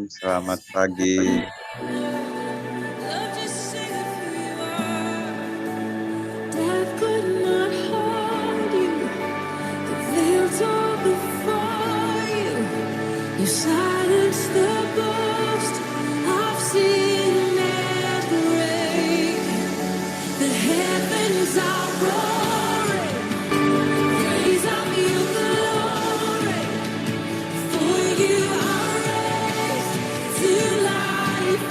Selamat pagi. You silence the ghost. I've seen it break. The heavens are roaring. Praise of your glory. For you are raised to life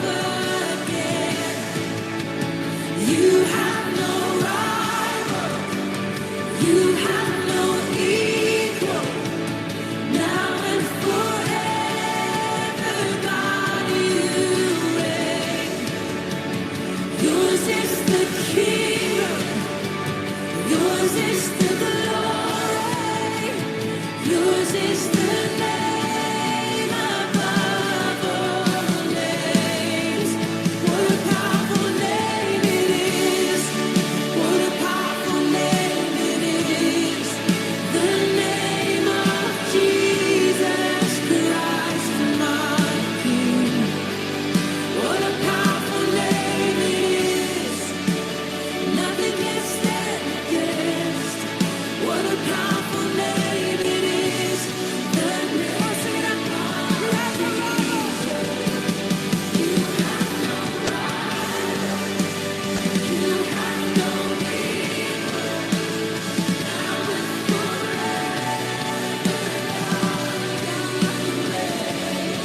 again. You have no rival. You have no equal. Now and forever, God, you reign. Yours is the kingdom. Yours is the glory. Yours is the name above all names. What a powerful name it is. What a powerful name it is. The name of Jesus Christ, my King. What a powerful name it is. Nothing can stand against. What a powerful name it is. The name of Jesus Christ. You have no rival. You have no equal. Now and forever, you reign.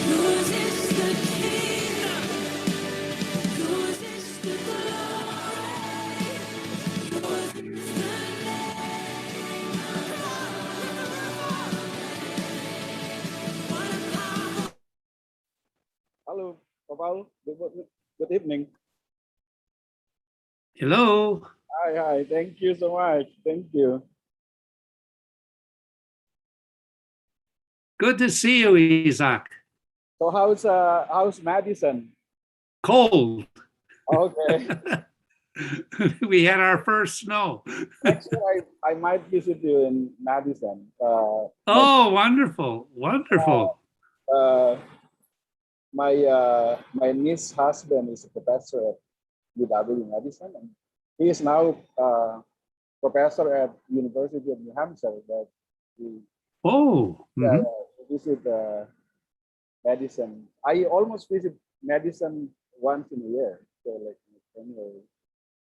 Yours is the kingdom. Yours is the glory. Yours is the name What a powerful. Hello, Paul. Good evening. Hello. Hi. Thank you so much. Thank you. Good to see you, Isaac. So how's Madison? Cold. Okay. We had our first snow. Next year I might visit you in Madison. Oh, wonderful. Wonderful. My niece's husband is a professor at UW Madison, and he is now professor at University of New Hampshire. But we Oh. Mhm. visit Madison. I almost visit Madison once in a year. So like annual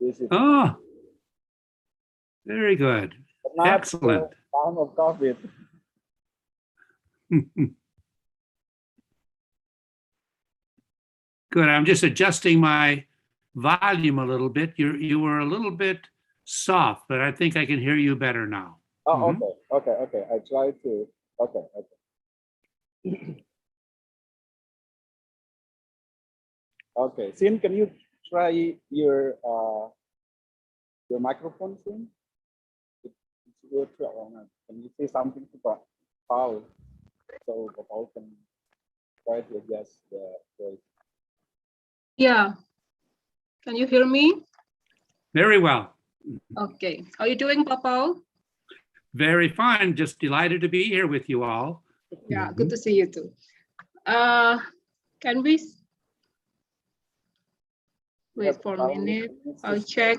visit. Oh, very good. But not Excellent. time of COVID. Good. I'm just adjusting my volume a little bit. You were a little bit soft, but I think I can hear you better now. Oh, Mhm. okay. I try to. Okay. Okay. Sin, can you try your microphone, Sin? It's good. Can you say something to Paul so Paul can try to adjust the voice? Yeah. Can you hear me? Very well. Okay. How are you doing, Papa? Very fine. Just delighted to be here with you all. Yeah, good to see you too. Can we wait for a minute? I'll check.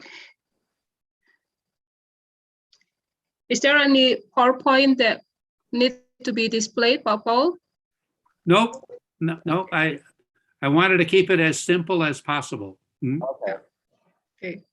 Is there any PowerPoint that needs to be displayed, Papa? Nope. No. I wanted to keep it as simple as possible. Mhm. Okay. Okay.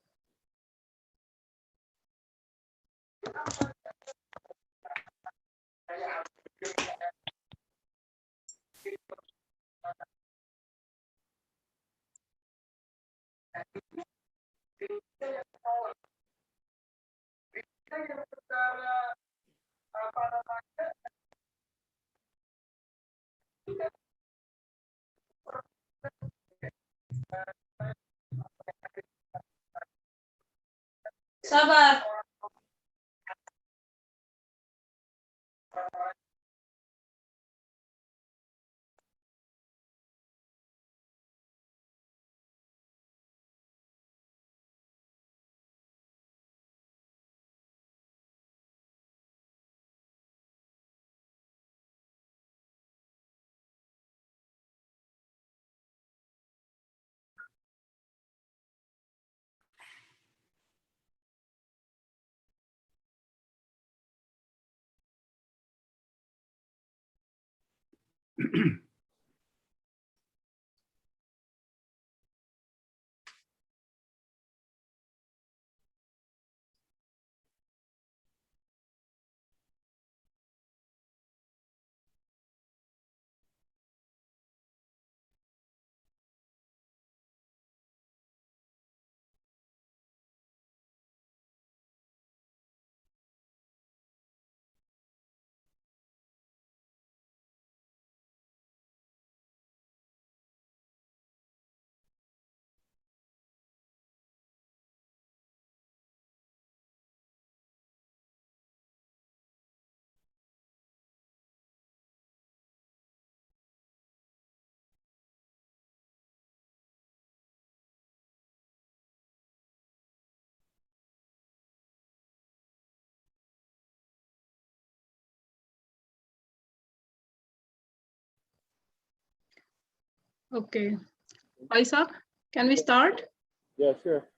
Sabar. Okay. Isaac, can we start? Yeah, sure.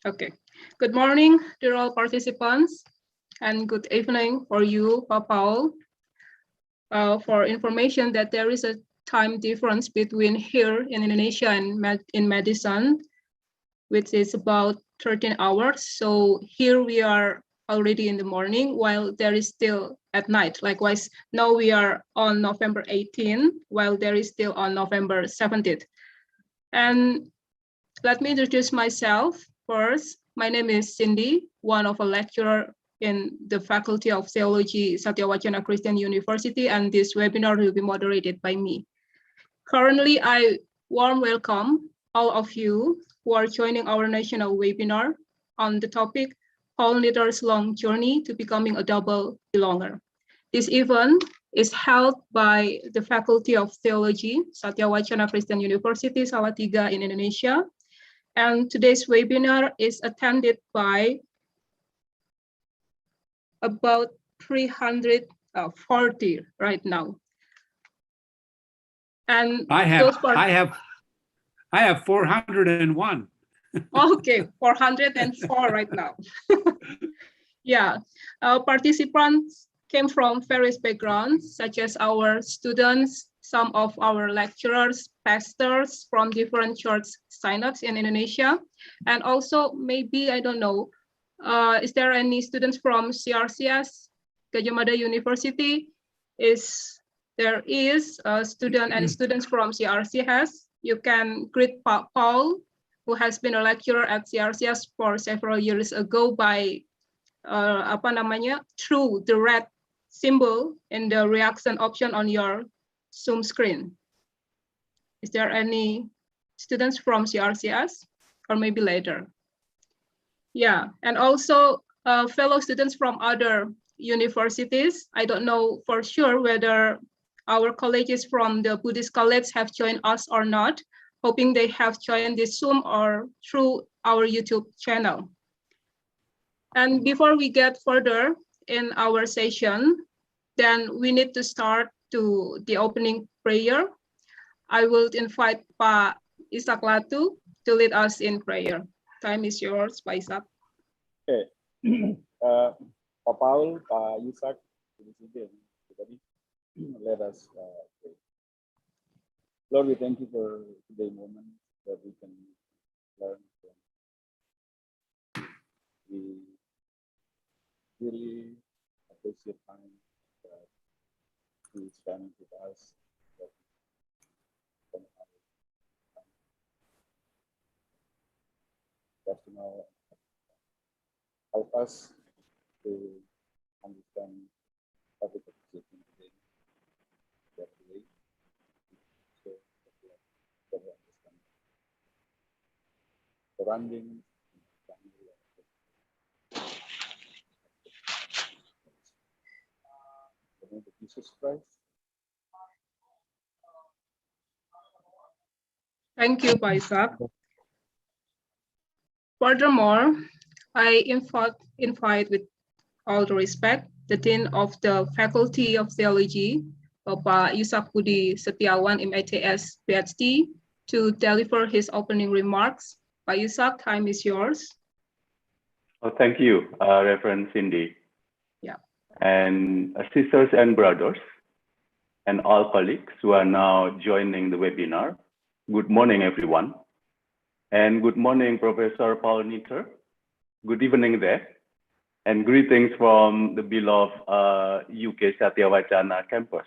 Okay. Good morning, dear all participants, and good evening for you, Paul. For information that there is a time difference between here in Indonesia and in Madison, which is about 13 hours. So here we are already in the morning while there is still at night. Likewise, now we are on November 18, while there is still on November 17th. And let me introduce myself first. My name is Cindy, one of a lecturer in the Faculty of Theology, Satyawacana Christian University, and this webinar will be moderated by me. Currently, I warm welcome all of you who are joining our national webinar on the topic, Paul Nitter's long journey to becoming a double belonger. This event is held by the Faculty of Theology, Satyawacana Christian University, Salatiga in Indonesia. And today's webinar is attended by about 340 right now. And I those have 401. Okay, 404 right now. Yeah, participants came from various backgrounds, such as our students, some of our lecturers, pastors from different church synods in Indonesia, and also maybe, I don't know, is there any students from CRCS, Gadjah Mada University? There is a student and students from CRCS. You can greet Paul, who has been a lecturer at CRCS for several years ago by through the red symbol in the reaction option on your Zoom screen. Is there any students from CRCS or maybe later? Yeah, and also fellow students from other universities. I don't know for sure whether our colleagues from the Buddhist College have joined us or not, hoping they have joined this Zoom or through our YouTube channel. And before we get further in our session, then we need to start to the opening prayer. I will invite Pak Ishak Latu to lead us in prayer. Time is yours, Pak Ishak. Okay. Pak Paul, Pak Ishak, everybody, let us pray. Lord, we thank you for today's moment that we can learn from. We really appreciate time that you spend with us. That Nasional help us to understand how to participate today. That way, so that we better understand surroundings. The name of Jesus Christ. Thank you, Pak Ishak. Furthermore, I invite with all the respect the Dean of the Faculty of Theology, Bapak Ishak Budi Setiawan, MATS, PhD, to deliver his opening remarks. Pak Ishak, time is yours. Oh, thank you, Reverend Cindy. Yeah. And sisters and brothers, and all colleagues who are now joining the webinar. Good morning, everyone. And good morning, Professor Paul Nitter. Good evening there. And greetings from the beloved UK Satya Vacana campus.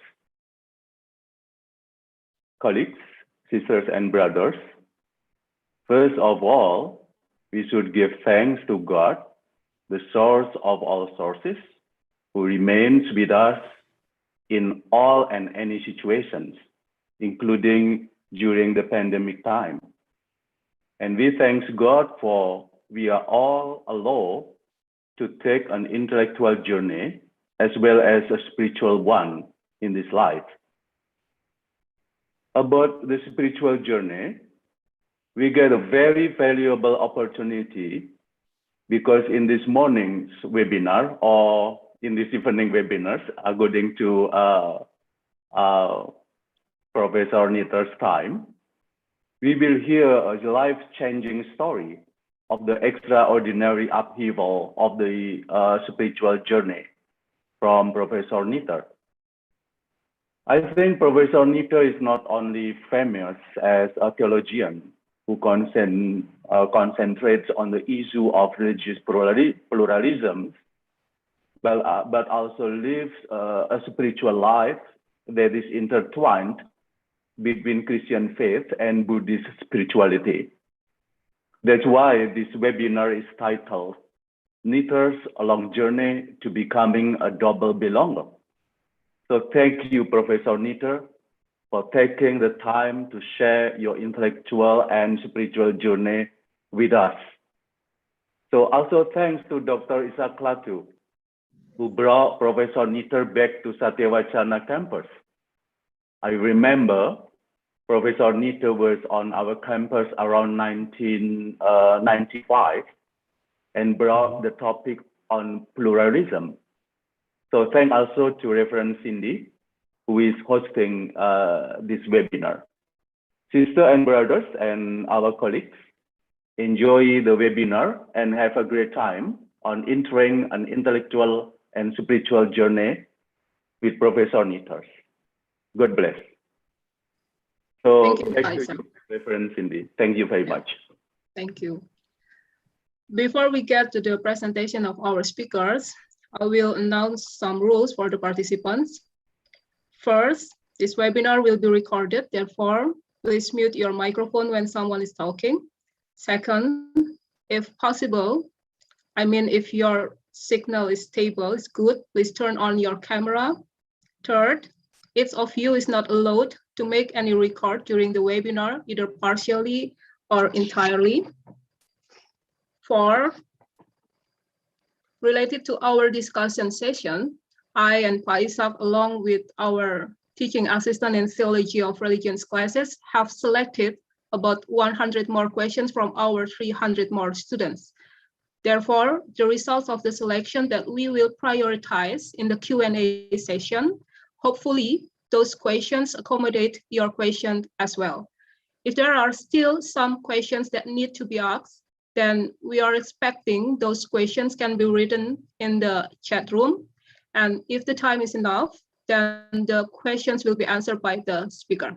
Colleagues, sisters, and brothers, first of all, we should give thanks to God, the source of all sources, who remains with us in all and any situations, including during the pandemic time. And we thank God for we are all allowed to take an intellectual journey as well as a spiritual one in this life. About the spiritual journey, we get a very valuable opportunity because in this morning's webinar or in this evening webinars, according to Professor Nitter's time, we will hear a life-changing story of the extraordinary upheaval of the spiritual journey from Professor Nitter. I think Professor Nitter is not only famous as a theologian who concentrates on the issue of religious pluralism, but also lives a spiritual life that is intertwined between Christian faith and Buddhist spirituality. That's why this webinar is titled Nitter's Long Journey to Becoming a Double Belonger. So thank you, Professor Nitter, for taking the time to share your intellectual and spiritual journey with us. So also thanks to Dr. Isaac Klatu, who brought Professor Nitter back to Satya Vacana campus. I remember Professor Nitter was on our campus around 1995 and brought the topic on pluralism. So thanks also to Reverend Cindy, who is hosting this webinar. Sisters and brothers and our colleagues, enjoy the webinar and have a great time on entering an intellectual and spiritual journey with Professor Nitter. God bless. So Thank you, back to Isaac. you, Reverend Cindy. Thank you very much. Thank you. Before we get to the presentation of our speakers, I will announce some rules for the participants. First, this webinar will be recorded, therefore, please mute your microphone when someone is talking. Second, if possible, I mean if your signal is stable, is good, please turn on your camera. Third, each of you is not allowed to make any record during the webinar, either partially or entirely. Four, related to our discussion session, I and Pa Isaac, along with our teaching assistant in Theology of Religions classes, have selected about 100 more questions from our 300 more students. Therefore, the results of the selection that we will prioritize in the Q&A session, hopefully those questions accommodate your question as well. If there are still some questions that need to be asked, then we are expecting those questions can be written in the chat room. And if the time is enough, then the questions will be answered by the speaker.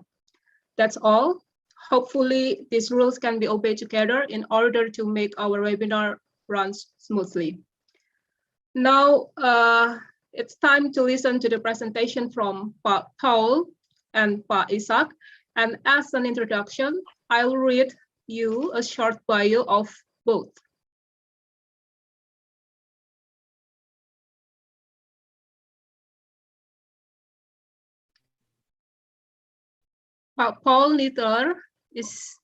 That's all. Hopefully these rules can be obeyed together in order to make our webinar run smoothly. Now, it's time to listen to the presentation from Pa Paul and Pa Isaac. And as an introduction, I'll read you a short bio of both. Paul Nitter is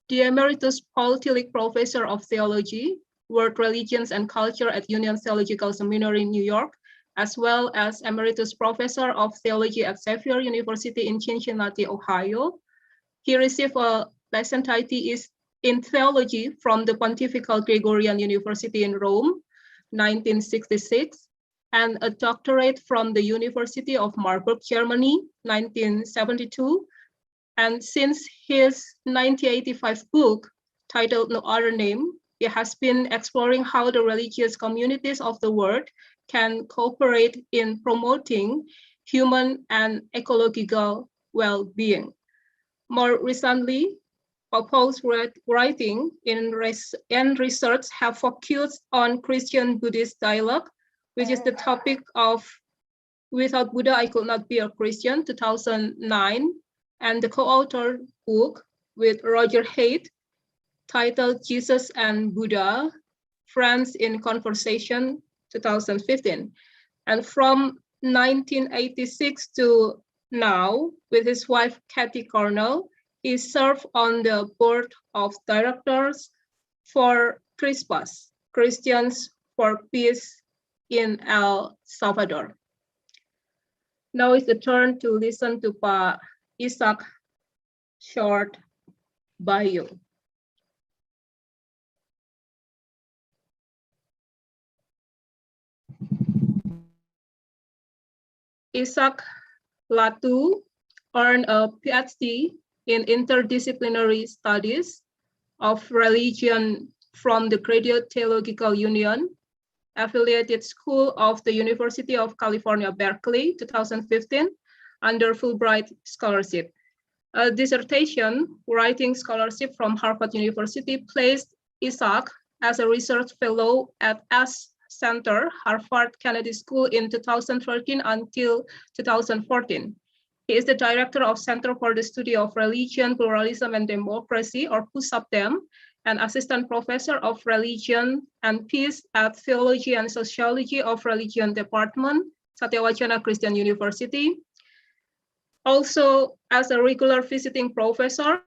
the Emeritus Paul Tillich Professor of Theology, World Religions and Culture at Union Theological Seminary in New York, as well as Emeritus Professor of Theology at Xavier University in Cincinnati, Ohio. He received a licentiate in theology from the Pontifical Gregorian University in Rome, 1966, and a doctorate from the University of Marburg, Germany, 1972. And since his 1985 book, titled No Other Name, he has been exploring how the religious communities of the world can cooperate in promoting human and ecological well-being. More recently, Paul's writing and research have focused on Christian-Buddhist dialogue, which is the topic of Without Buddha, I Could Not Be a Christian, 2009, and the co-authored book with Roger Haidt, titled Jesus and Buddha, Friends in Conversation, 2015. And from 1986 to now, with his wife, Kathy Cornell, he served on the board of directors for CRISPAS, Christians for Peace in El Salvador. Now it's the turn to listen to Pak Ishak short bio. Ishak Latu earned a PhD in interdisciplinary studies of religion from the Graduate Theological Union, Affiliated School of the University of California, Berkeley, 2015, under Fulbright Scholarship. A dissertation writing scholarship from Harvard University placed Ishak as a research fellow at S Center, Harvard Kennedy School in 2013 until 2014. He is the director of Center for the Study of Religion, Pluralism, and Democracy, or PUSAPDEM, and assistant professor of religion and peace at Theology and Sociology of Religion Department, Satyawacana Christian University. Also, as a regular visiting professor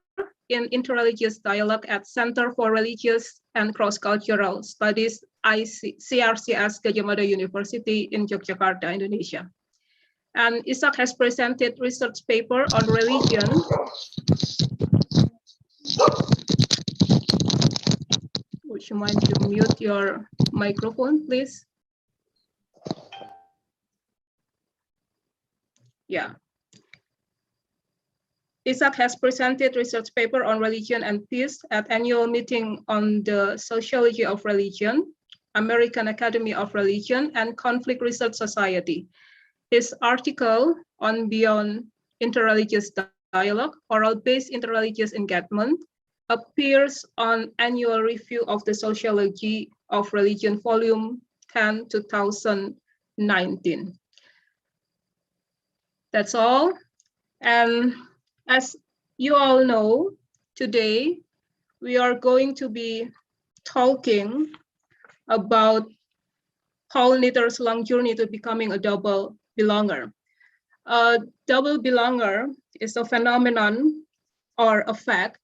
in interreligious dialogue at Center for Religious and Cross-Cultural Studies, CRCS Gadjah Mada University in Yogyakarta, Indonesia. And Ishak has presented research paper on religion. Would you mind to mute your microphone, please? Yeah. Ishak has presented research paper on religion and peace at annual meeting on the sociology of religion, American Academy of Religion, and Conflict Research Society. His article on Beyond Interreligious Dialogue, Oral-Based Interreligious Engagement, appears on Annual Review of the Sociology of Religion, Volume 10, 2019. That's all. And as you all know, today we are going to be talking about Paul Nitter's long journey to becoming a double belonger. A double belonger is a phenomenon or a fact,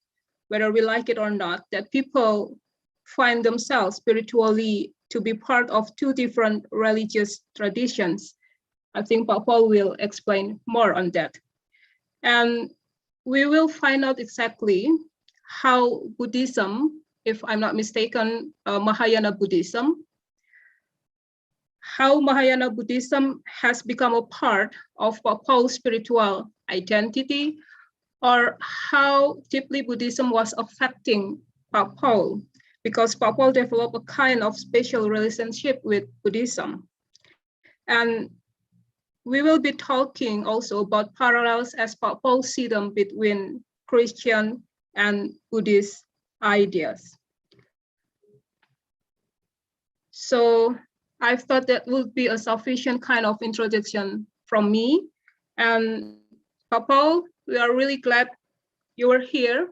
whether we like it or not, that people find themselves spiritually to be part of two different religious traditions. I think Paul will explain more on that. And we will find out exactly how Buddhism, if I'm not mistaken, Mahayana Buddhism, how Mahayana Buddhism has become a part of Paul's spiritual identity, or how deeply Buddhism was affecting Paul, because Paul developed a kind of special relationship with Buddhism. And we will be talking also about parallels as Paul sees them between Christian and Buddhist ideas. So I thought that would be a sufficient kind of introduction from me. And Paul, we are really glad you were here.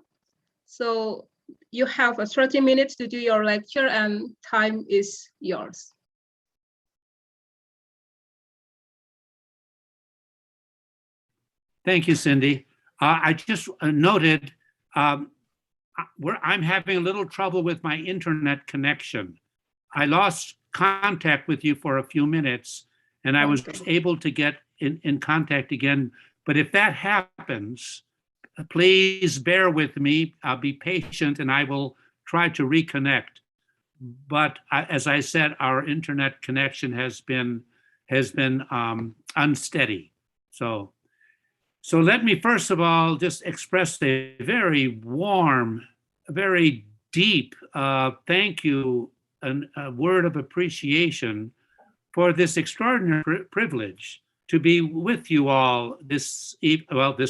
So you have 30 minutes to do your lecture and time is yours. Thank you, Cindy. I just noted I'm having a little trouble with my internet connection. I lost contact with you for a few minutes and I was able to get in contact again. But if that happens, please bear with me. I'll be patient and I will try to reconnect. But as I said, our internet connection has been unsteady. So let me first of all just express a very warm, very deep thank you and a word of appreciation for this extraordinary privilege to be with you all this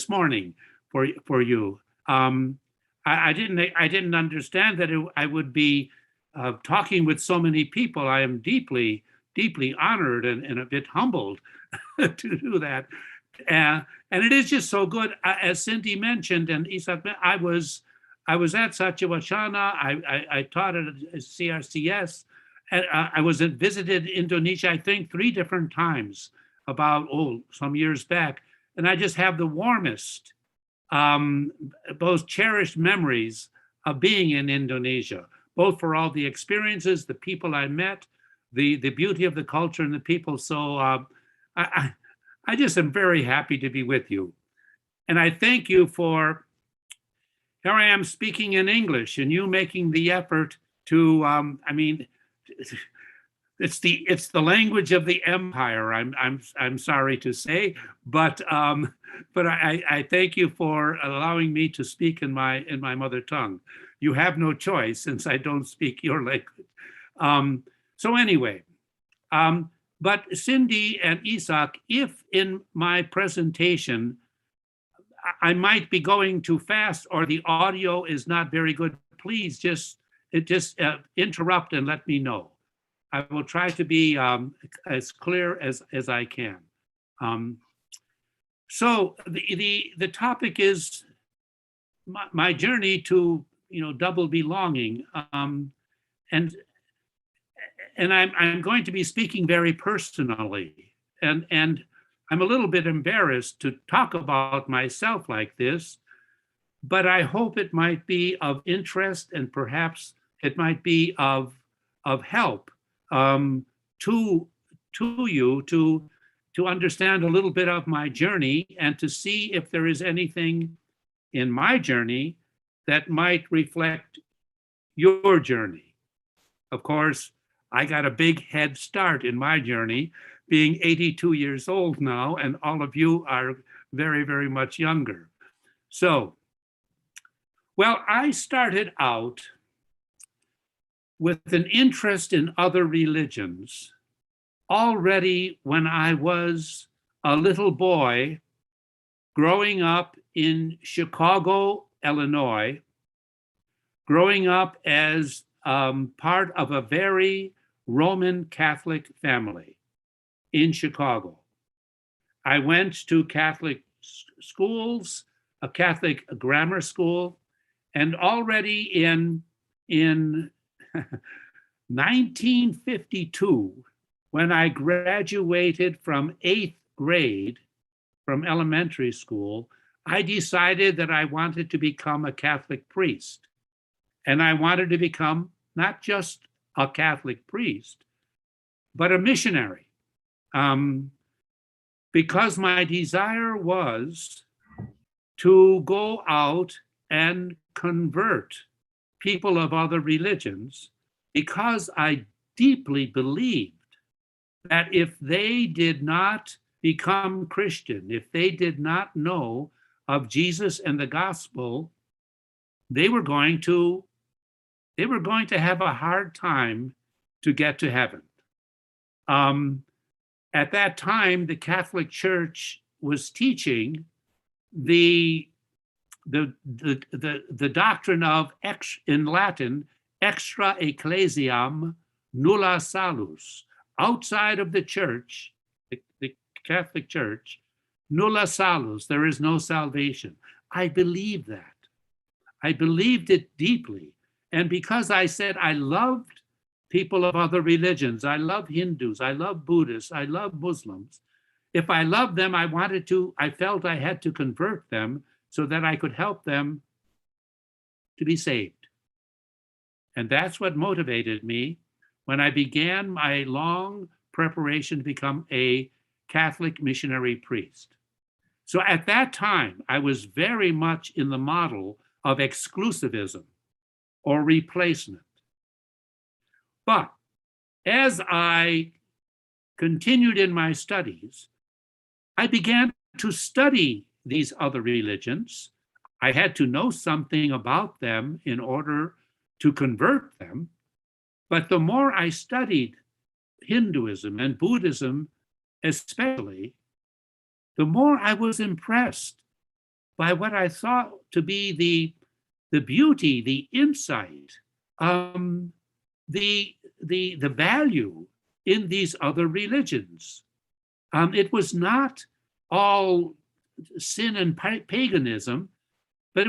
morning for you. I didn't understand that I would be talking with so many people. I am deeply honored and a bit humbled to do that. And it is just so good. As Cindy mentioned, and Isaac, I was at Satyawacana. I taught at CRCS, and I visited Indonesia, I think 3 different times about some years back, and I just have the warmest, most cherished memories of being in Indonesia, both for all the experiences, the people I met, the beauty of the culture and the people. So I just am very happy to be with you. And I thank you for, here I am speaking in English and you making the effort to, it's the language of the empire, I'm sorry to say, but I thank you for allowing me to speak in my mother tongue. You have no choice since I don't speak your language. So anyway, but Cindy and Isaac, if in my presentation I might be going too fast or the audio is not very good, please just interrupt and let me know. I will try to be as clear as I can. So the topic is my journey to double belonging, and I'm going to be speaking very personally, and I'm a little bit embarrassed to talk about myself like this, but I hope it might be of interest and perhaps it might be of help to you to understand a little bit of my journey and to see if there is anything in my journey that might reflect your journey. Of course, I got a big head start in my journey, being 82 years old now, and all of you are very, very much younger. So, well, I started out with an interest in other religions already when I was a little boy growing up in Chicago, Illinois, growing up as part of a very Roman Catholic family in Chicago. I went to Catholic schools, a Catholic grammar school, and already in 1952, when I graduated from 8th grade from elementary school, I decided that I wanted to become a Catholic priest. And I wanted to become not just a Catholic priest, but a missionary. Because my desire was to go out and convert people of other religions, because I deeply believed that if they did not become Christian, if they did not know of Jesus and the gospel, they were going to have a hard time to get to heaven. At that time, the Catholic Church was teaching the doctrine of, in Latin, extra ecclesiam nulla salus. Outside of the church, the Catholic Church, nulla salus, there is no salvation. I believed that. I believed it deeply. And because I said I loved people of other religions, I love Hindus, I love Buddhists, I love Muslims. If I loved them, I felt I had to convert them so that I could help them to be saved. And that's what motivated me when I began my long preparation to become a Catholic missionary priest. So at that time, I was very much in the model of exclusivism or replacement. But as I continued in my studies, I began to study these other religions. I had to know something about them in order to convert them. But the more I studied Hinduism and Buddhism, especially, the more I was impressed by what I thought to be the beauty, the insight, the value in these other religions. It was not all sin and paganism, but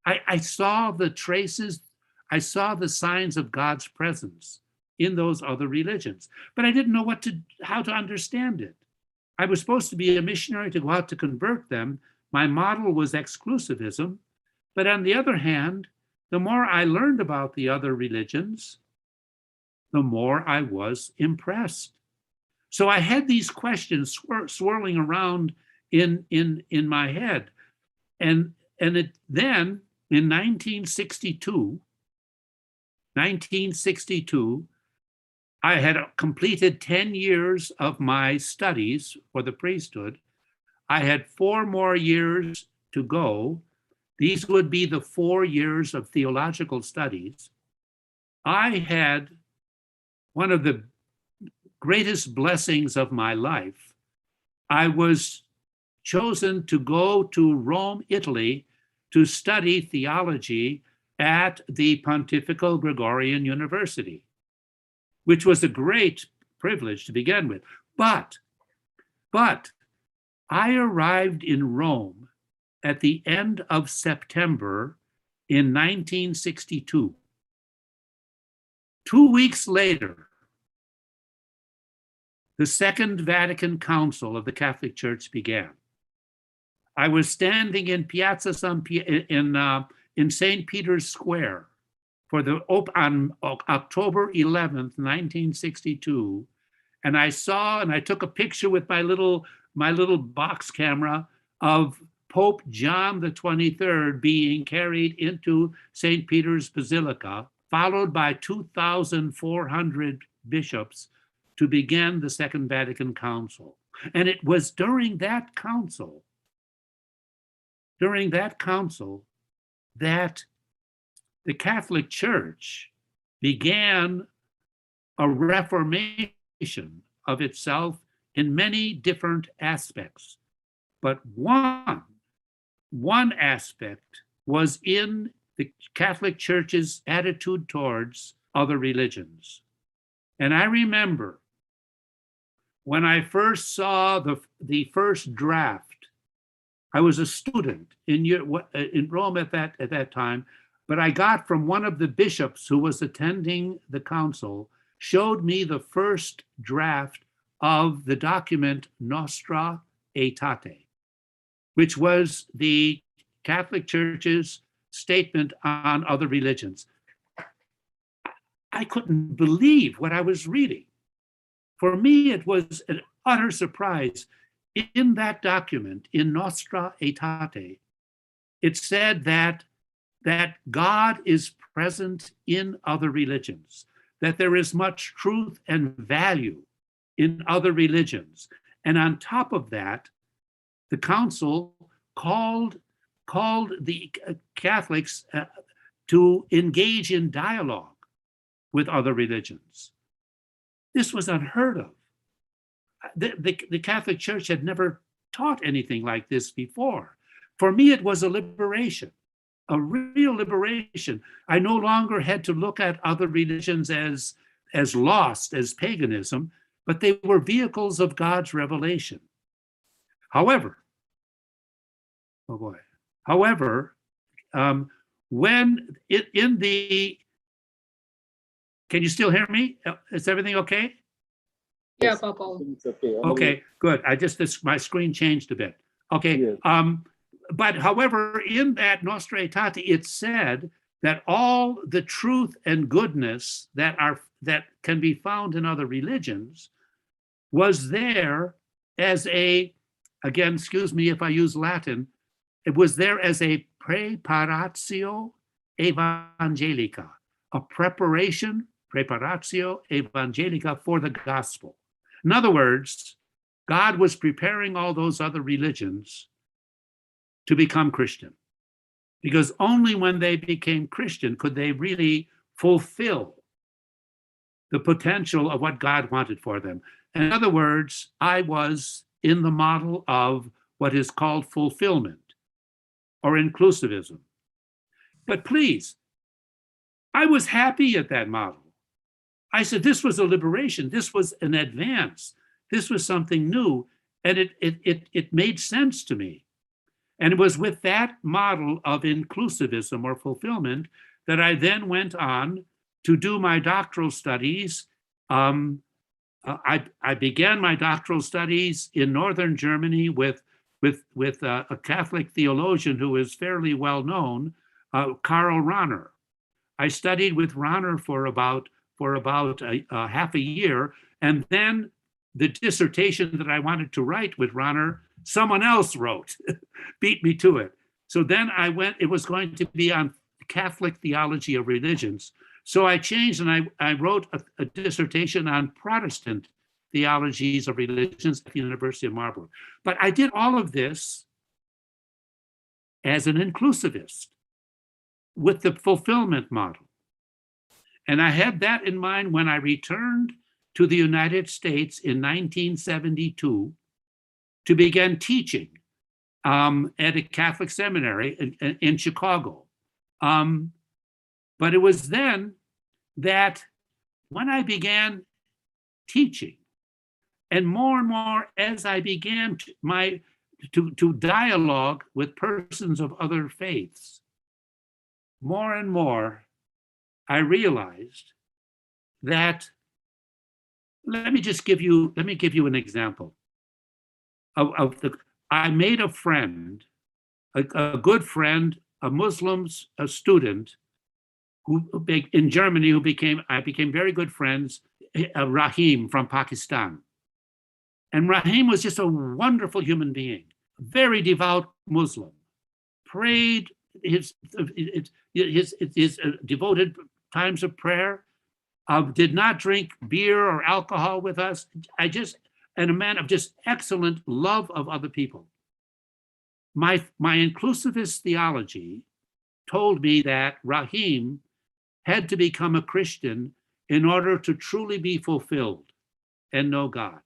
I saw the traces, I saw the signs of God's presence in those other religions, but I didn't know how to understand it. I was supposed to be a missionary to go out to convert them. My model was exclusivism, but on the other hand, the more I learned about the other religions, the more I was impressed. So I had these questions swirling around in my head. And then in 1962, I had completed 10 years of my studies for the priesthood. I had 4 more years to go. These would be the 4 years of theological studies. I had one of the greatest blessings of my life. I was chosen to go to Rome, Italy, to study theology at the Pontifical Gregorian University, which was a great privilege to begin with. But I arrived in Rome at the end of September in 1962. 2 weeks later, the Second Vatican Council of the Catholic Church began. I was standing in Piazza in St. Peter's Square on October 11th, 1962, and I took a picture with my little box camera of Pope John the 23rd being carried into St. Peter's Basilica, followed by 2,400 bishops to begin the Second Vatican Council. And it was during that council that the Catholic Church began a reformation of itself in many different aspects. But one aspect was in the Catholic Church's attitude towards other religions. And I remember when I first saw the first draft. I was a student in Rome at that time, but I got from one of the bishops who was attending the council, showed me the first draft of the document Nostra Aetate, which was the Catholic Church's statement on other religions. I couldn't believe what I was reading. For me, it was an utter surprise. In that document, in Nostra Aetate, it said that God is present in other religions, that there is much truth and value in other religions. And on top of that, the council called the Catholics to engage in dialogue with other religions. This was unheard of. The Catholic Church had never taught anything like this before. For me, it was a liberation, a real liberation. I no longer had to look at other religions as lost, as paganism, but they were vehicles of God's revelation. However, when can you still hear me? Is everything okay? Yeah, Papa. It's okay. Okay, good. My screen changed a bit. Okay. Yes. But however, in that Nostra Aetate, it said that all the truth and goodness that can be found in other religions was there as again, excuse me if I use Latin, it was there as a preparatio evangelica, a preparatio evangelica for the gospel. In other words, God was preparing all those other religions to become Christian, because only when they became Christian could they really fulfill the potential of what God wanted for them. In other words, I was in the model of what is called fulfillment or inclusivism. But please, I was happy at that model. I said, this was a liberation. This was an advance. This was something new. And it made sense to me. And it was with that model of inclusivism or fulfillment that I then went on to do my doctoral studies. I began my doctoral studies in northern Germany with a Catholic theologian who is fairly well known, Karl Rahner. I studied with Rahner for about half a year, and then the dissertation that I wanted to write with Rahner, someone else wrote, beat me to it. So then it was going to be on Catholic theology of religions. So I changed and I wrote a dissertation on Protestant theologies of religions at the University of Marburg. But I did all of this as an inclusivist with the fulfillment model. And I had that in mind when I returned to the United States in 1972 to begin teaching at a Catholic seminary in Chicago. But it was then that when I began teaching, and more as I began to dialogue with persons of other faiths, more and more I realized that, let me give you an example I made a friend, a good friend, a Muslim, a student who in Germany I became very good friends, Rahim from Pakistan. And Rahim was just a wonderful human being, very devout Muslim, prayed his devoted times of prayer, did not drink beer or alcohol with us. And a man of just excellent love of other people. My inclusivist theology told me that Rahim had to become a Christian in order to truly be fulfilled and know God.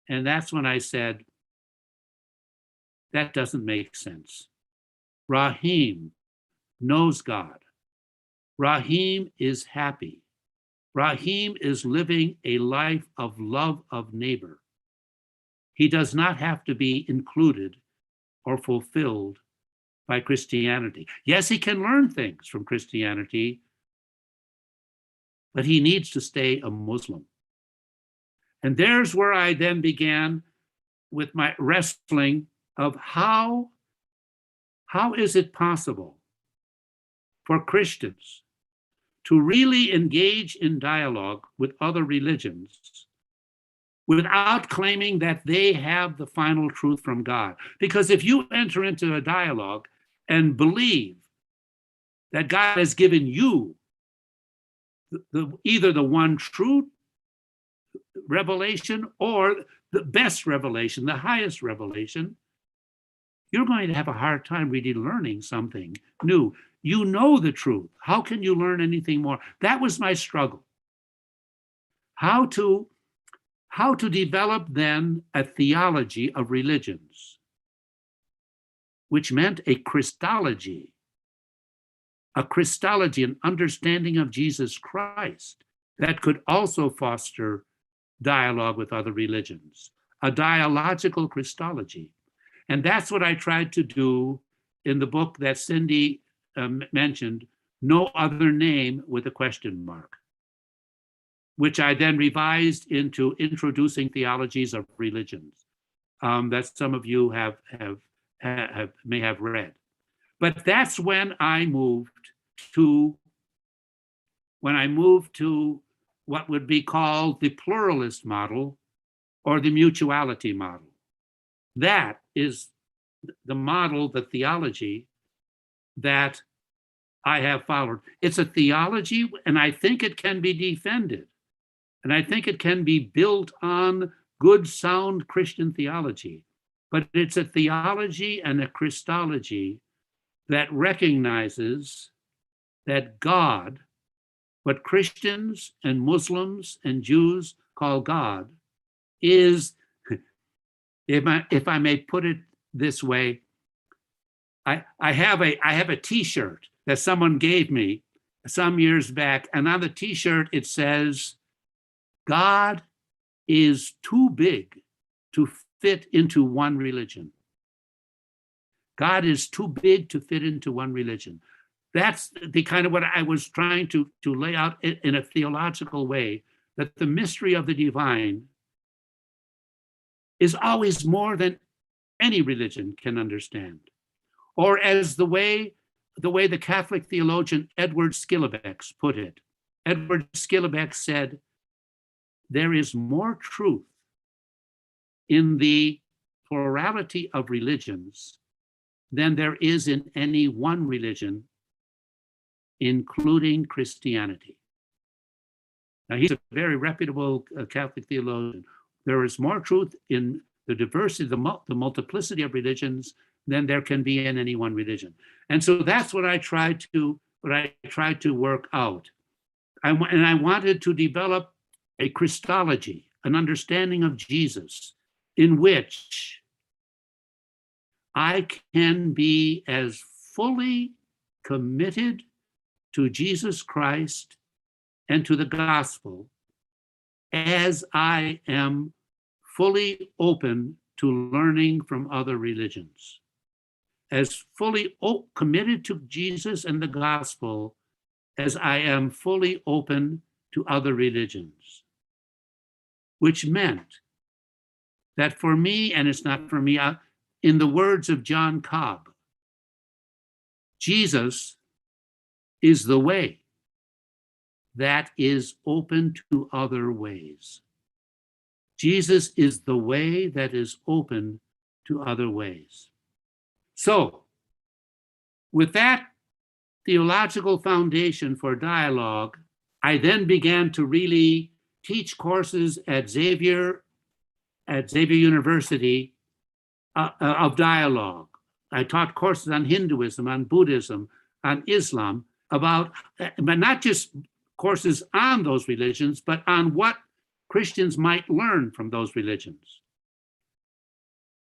And that's when I said, that doesn't make sense. Rahim knows God. Rahim is happy. Rahim is living a life of love of neighbor. He does not have to be included or fulfilled by Christianity. Yes, he can learn things from Christianity, but he needs to stay a Muslim. And there's where I then began with my wrestling of how is it possible for Christians to really engage in dialogue with other religions without claiming that they have the final truth from God? Because if you enter into a dialogue and believe that God has given you either the one true revelation or the best revelation, the highest revelation, you're going to have a hard time really learning something new. You know the truth. How can you learn anything more? That was my struggle. How to develop then a theology of religions, which meant a Christology, an understanding of Jesus Christ that could also foster dialogue with other religions, a dialogical Christology. And that's what I tried to do in the book that Cindy mentioned, No Other Name with a question mark, which I then revised into Introducing Theologies of Religions, that some of you may have read. But that's when I moved to what would be called the pluralist model or the mutuality model. That is the model, the theology that I have followed. It's a theology, and I think it can be defended. And I think it can be built on good, sound Christian theology. But it's a theology and a Christology that recognizes that God, what Christians and Muslims and Jews call God, is if I may put it this way, I have a T-shirt that someone gave me some years back, and on the T-shirt it says, "God is too big to fit into one religion." God is too big to fit into one religion. That's the kind of what I was trying to lay out in a theological way, that the mystery of the divine is always more than any religion can understand. Or as the way the Catholic theologian Edward Skilobex put it, Edward Skilobex said, there is more truth in the plurality of religions than there is in any one religion, including Christianity. Now, he's a very reputable Catholic theologian. There is more truth in the diversity, the multiplicity of religions than there can be in any one religion. And so that's what I tried to work out. And I wanted to develop a Christology, an understanding of Jesus, in which I can be as fully committed to Jesus Christ and to the gospel as I am fully open to learning from other religions, as fully committed to Jesus and the gospel as I am fully open to other religions, which meant that for me, and it's not for me, in the words of John Cobb, Jesus is the way that is open to other ways. Jesus is the way that is open to other ways. So, with that theological foundation for dialogue, I then began to really teach courses at Xavier University of dialogue. I taught courses on Hinduism, on Buddhism, on Islam, but not just courses on those religions, but on what Christians might learn from those religions.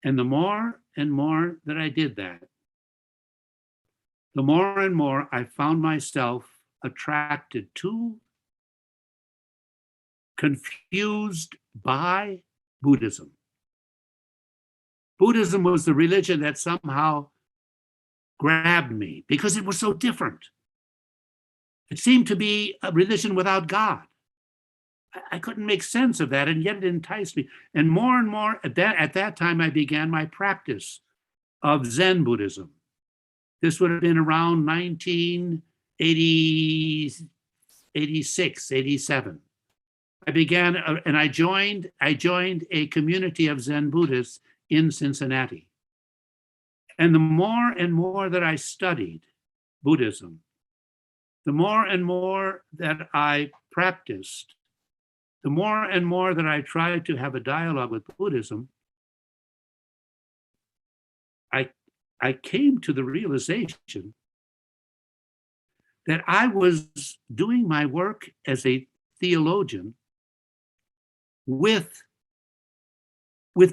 And the more and more that I did that, the more and more I found myself attracted to, confused by Buddhism. Buddhism was the religion that somehow grabbed me because it was so different. It seemed to be a religion without God. I couldn't make sense of that, and yet it enticed me. And more, at that time, I began my practice of Zen Buddhism. This would have been around 1986, 87. I began, and I joined a community of Zen Buddhists in Cincinnati. And the more and more that I studied Buddhism, the more and more that I practiced, the more and more that I tried to have a dialogue with Buddhism, I came to the realization that I was doing my work as a theologian with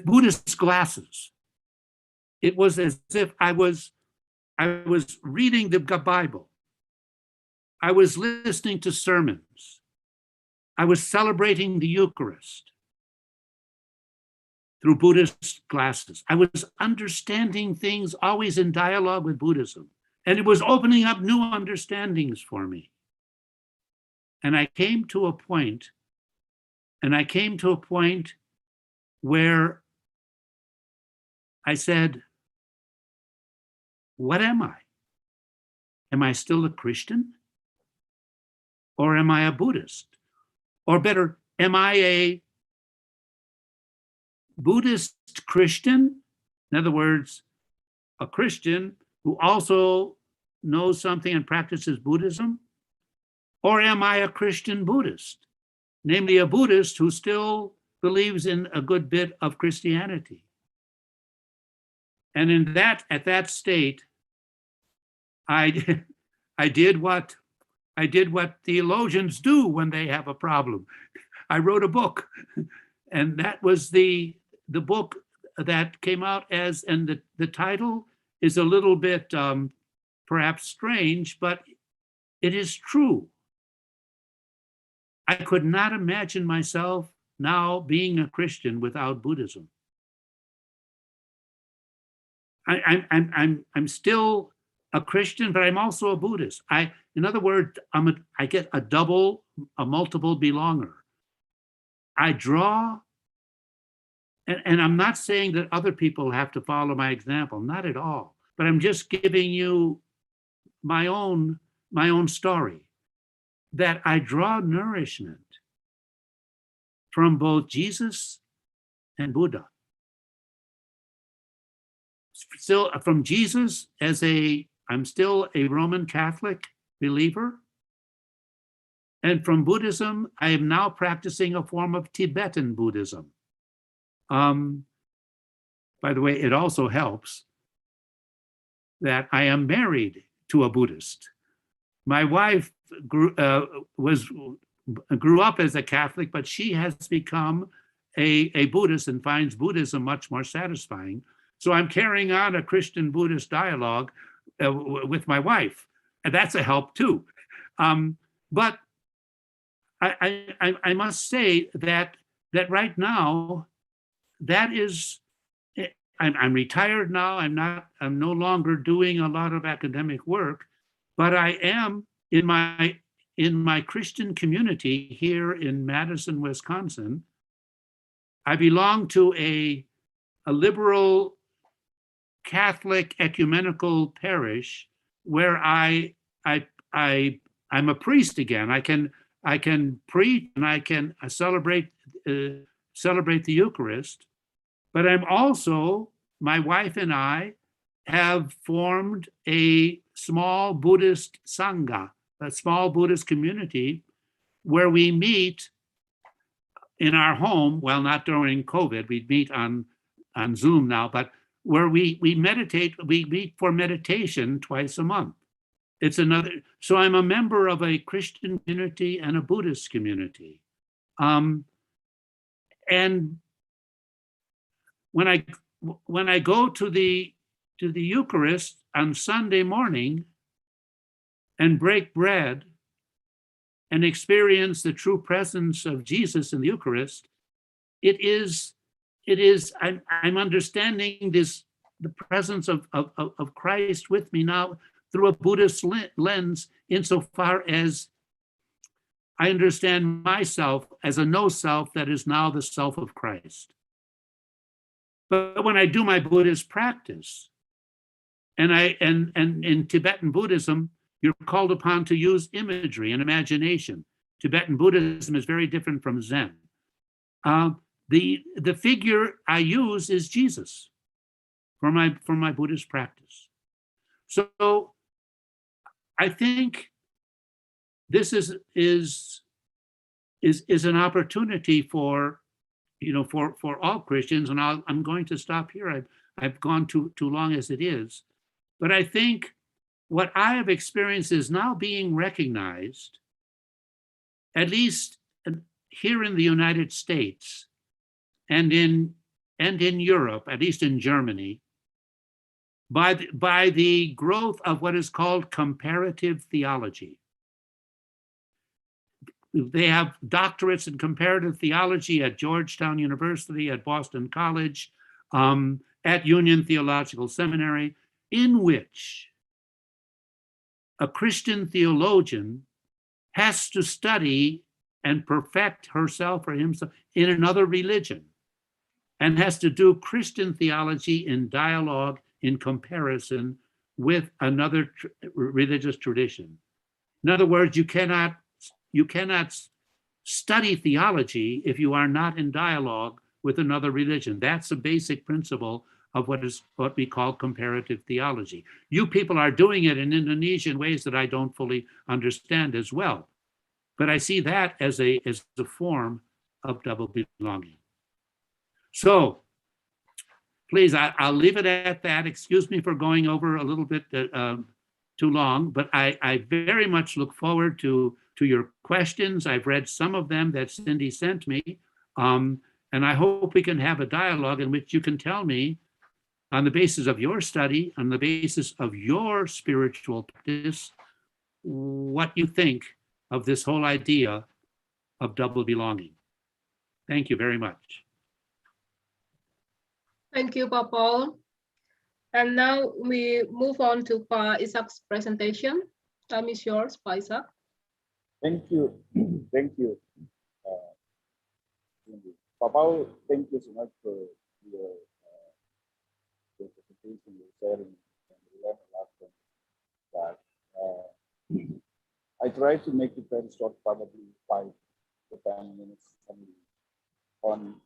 Buddhist glasses. It was as if I was reading the Bible. I was listening to sermons. I was celebrating the Eucharist through Buddhist glasses. I was understanding things always in dialogue with Buddhism, and it was opening up new understandings for me. And I came to a point where I said, what am I? Am I still a Christian? Or am I a Buddhist? Or better, am I a Buddhist Christian? In other words, a Christian who also knows something and practices Buddhism? Or am I a Christian Buddhist? Namely, a Buddhist who still believes in a good bit of Christianity. And at that state, I did what theologians do when they have a problem. I wrote a book, and that was the book that came out as, and the title is a little bit perhaps strange, but it is true. I could not imagine myself now being a Christian without Buddhism. I'm still a Christian, but I'm also a Buddhist. In other words, I get a multiple belonger. I draw, and I'm not saying that other people have to follow my example, not at all. But I'm just giving you my own story, that I draw nourishment from both Jesus and Buddha. Still from Jesus I'm still a Roman Catholic believer. And from Buddhism, I am now practicing a form of Tibetan Buddhism. By the way, it also helps that I am married to a Buddhist. My wife grew up as a Catholic, but she has become a Buddhist and finds Buddhism much more satisfying. So I'm carrying on a Christian-Buddhist dialogue with my wife, and that's a help too. But I must say that right now, that is, I'm retired now. I'm no longer doing a lot of academic work, but I am in my Christian community here in Madison, Wisconsin. I belong to a liberal Catholic ecumenical parish where I'm a priest again. I can preach and I can celebrate the Eucharist, but I'm also, my wife and I have formed a small Buddhist Sangha, a small Buddhist community where we meet in our home. Well, not during COVID, we meet on Zoom now, but where we meditate, we meet for meditation twice a month. It's another, so I'm a member of a Christian community and a Buddhist community. And when I go to the Eucharist on Sunday morning and break bread and experience the true presence of Jesus in the Eucharist, I'm understanding the presence of Christ with me now through a Buddhist lens, insofar as I understand myself as a no self that is now the self of Christ. But when I do my Buddhist practice, and in Tibetan Buddhism, you're called upon to use imagery and imagination. Tibetan Buddhism is very different from Zen. The figure I use is Jesus for my Buddhist practice. So I think this is an opportunity for all Christians, and I'm going to stop here. I've gone too long as it is, but I think what I have experienced is now being recognized, at least here in the United States and in Europe, at least in Germany, by the growth of what is called comparative theology. They have doctorates in comparative theology at Georgetown University, at Boston College, at Union Theological Seminary, in which a Christian theologian has to study and perfect herself or himself in another religion, and has to do Christian theology in dialogue, in comparison with another religious tradition. In other words, you cannot study theology if you are not in dialogue with another religion. That's a basic principle of what we call comparative theology. You people are doing it in Indonesia in ways that I don't fully understand as well. But I see that as a form of double belonging. So please, I'll leave it at that. Excuse me for going over a little bit too long, but I very much look forward to your questions. I've read some of them that Cindy sent me. And I hope we can have a dialogue in which you can tell me, on the basis of your study, on the basis of your spiritual practice, what you think of this whole idea of double belonging. Thank you very much. Thank you, Pa Paul. And now we move on to Pa Isaac's presentation. Time is yours, Pa Isaac. Thank you. Thank you. Papa, thank you so much for your presentation, your sharing, and we learned a lot from that. I try to make it very short, probably 5 to 10 minutes only, on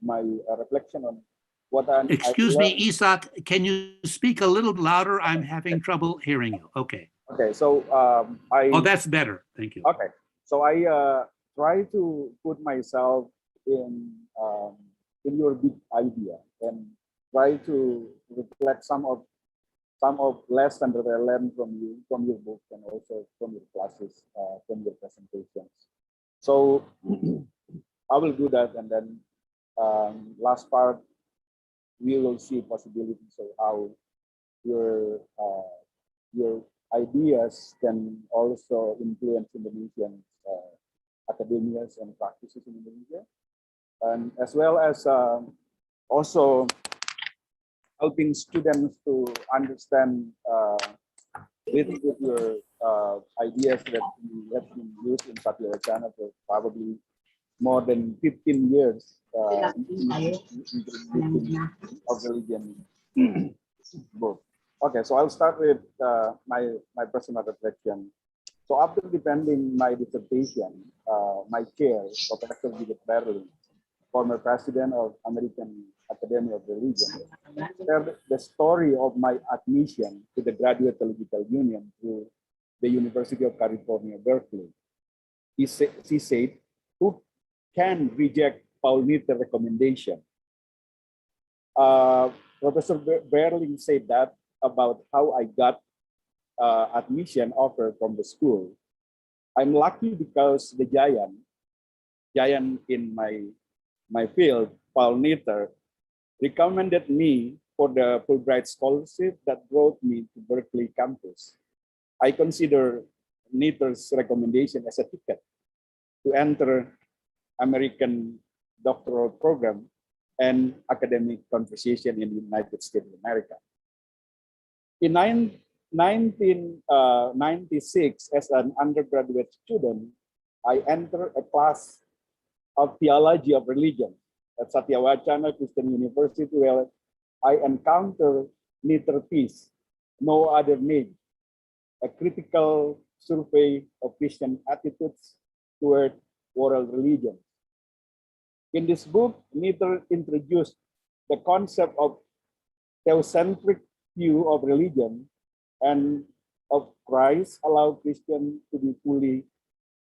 my reflection on what I Excuse me, learned. Isaac, can you speak a little louder? I'm having trouble hearing you. Okay. Okay, so Oh, that's better. Thank you. okay, so I try to put myself in your big idea and try to reflect some of lessons that I learned from you, from your book, and also from your classes, from your presentations. So I will do that, and then last part we will see possibilities of how your ideas can also influence Indonesian academias and practices in Indonesia, and as well as also helping students to understand with your ideas that you have been used in Satya Wacana for probably more than 15 years of religion book. Okay, so I'll start with my personal reflection. So after defending my dissertation, my chair, Professor David Berlin, former president of American Academy of Religion, shared the story of my admission to the Graduate Theological Union through the University of California, Berkeley. She said, "Who can reject Paul Nitter's recommendation?" Professor Berling said that about how I got admission offer from the school. I'm lucky because the giant in my field, Paul Nitter, recommended me for the Fulbright scholarship that brought me to Berkeley campus. I consider Nitter's recommendation as a ticket to enter American doctoral program and academic conversation in the United States of America. In 1996, as an undergraduate student, I entered a class of theology of religion at Satya Wacana Christian University, where I encountered Nitter piece, No Other Name, a critical survey of Christian attitudes toward world religion. In this book, Nitter introduced the concept of theocentric view of religion and of Christ, allow Christians to be fully